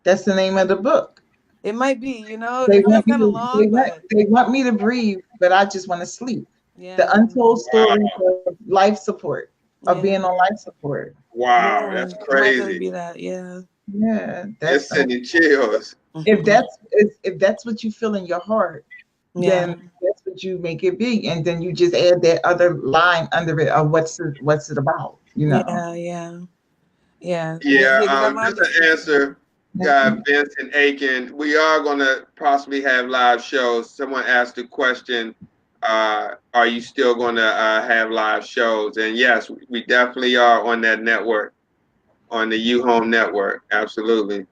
that's the name of the book. It might be, They it feels want me kind of to long, but they want me to breathe, but I just want to sleep. The yeah, untold stories Wow. of life support, of being on yeah, life support. Wow. yeah. That's It might really crazy. be that. Yeah, Yeah, It's that's sending chills. if that's what you feel in your heart, yeah, then that's what you make it be, and then you just add that other line under it of what's it about, you know. yeah, yeah, yeah. Yeah, Because that line just just to speaks to me. answer, Vince and Aiken, we are going to possibly have live shows. Someone asked the question, are you still going to have live shows? And yes, we definitely are on that network, on the U Home network. Absolutely.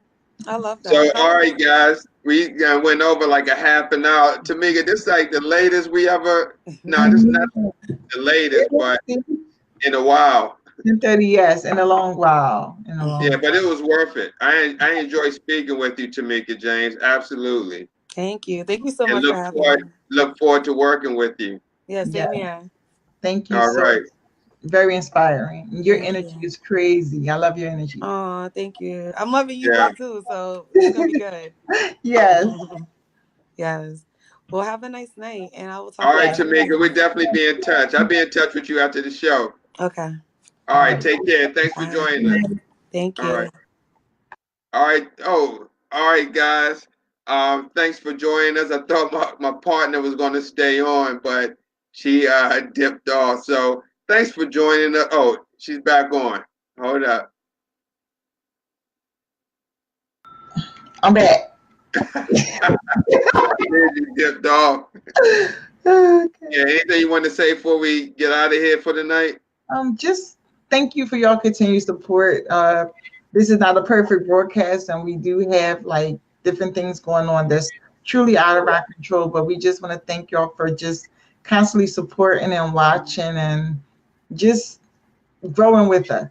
I love So, that. all How? right, guys, we went over like a half an hour. Tamika, this is like the latest we ever, no, this is not Mhm. the latest, but in a while. 10:30, yes, in a long while, in a Yeah, long but it was worth it. I enjoy speaking with you, Tamika James. Absolutely, Thank you. Thank you so and much for having me. look forward to working with you. Yeah, yeah. same here. Thank you All so right. very inspiring. Your Thank energy you. is crazy. I love your energy. Oh, thank you. I'm loving you Yeah. back too, so it's gonna be good. Yes, Yes. Well, have a nice night, and I will talk All to you right, yes. soon. Tamika. We'll definitely be in touch. I'll be in touch with you after the show. Okay. All All right. right. Take care. Thanks for All right. joining us. Thank All right. you. All right. Oh, all right, guys. Thanks for joining us. I thought my partner was going to stay on, but she dipped off. So thanks for joining us. Oh, she's back on. Hold up. I'm back. You dipped off. Okay. Yeah, anything you want to say before we get out of here for the night? Just thank you for your continued support. This is not a perfect broadcast, and we do have like different things going on that's truly out of our control. But we just want to thank y'all for just constantly supporting and watching and just growing with us.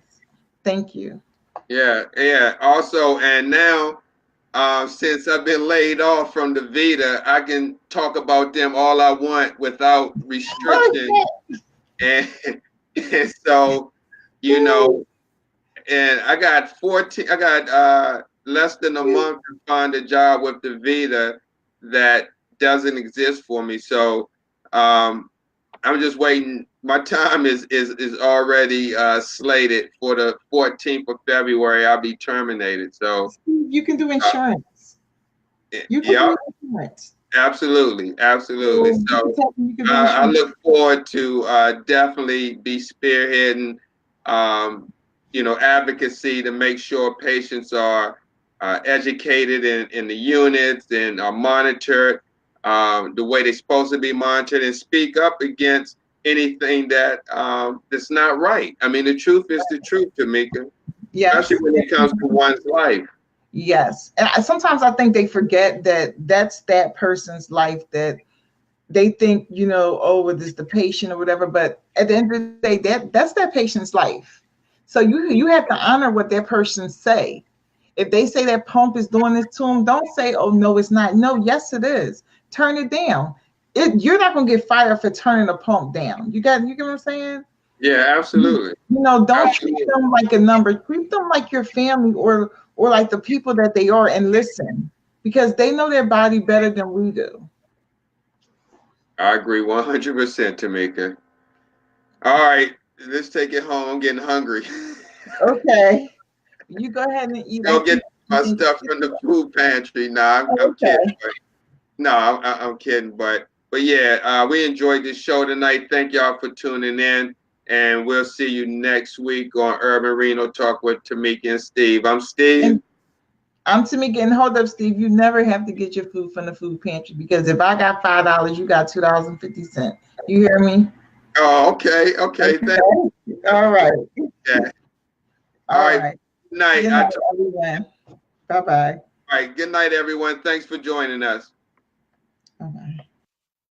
Thank you. Yeah, yeah. Also, and now, since I've been laid off from the Vita, I can talk about them all I want without restriction. And, and so, you know, and I got 14, I got less than a month to find a job with the Vita that doesn't exist for me. So, I'm just waiting. My time is already slated for the 14th of February. I'll be terminated. So, You can do uh, insurance. You can yeah, do insurance. absolutely, absolutely. So you can So, tell me you can do I insurance. look forward to definitely be spearheading, um, advocacy to make sure patients are educated in the units and are monitored the way they're supposed to be monitored and speak up against anything that's not right. I mean, the truth is the truth, Tamika, especially Yes. when it comes to one's life. Yes. And sometimes I think they forget that that's that person's life, that they think, oh, well, this is the patient or whatever. But at the end of the day, that's that patient's life. So you have to honor what that person say. If they say that pump is doing this to them, don't say, "Oh no, it's not." No, yes, it is. Turn it down. You're not gonna get fired for turning a pump down. You get what I'm saying? Yeah, absolutely. Don't treat Absolutely. them like a number. Treat them like your family or like the people that they are, and listen, because they know their body better than we do. I agree 100%, Tamika. All right, let's take it home. I'm getting hungry. Okay, you go ahead and eat. I Go get think you my can. stuff from the food pantry. No, I'm kidding. Okay. But, no, I'm kidding. But yeah, we enjoyed this show tonight. Thank y'all for tuning in, and we'll see you next week on Urban Reno Talk with Tamika and Steve. I'm Steve. And I'm Tamika, and hold up, Steve. You never have to get your food from the food pantry because if I got $5, you got $2.50. You hear me? Oh, okay, okay. Thank you. All right. Yeah. All All right. right. Good night. Good night, everyone. Bye bye. All right. Good night, everyone. Thanks for joining us. Bye bye.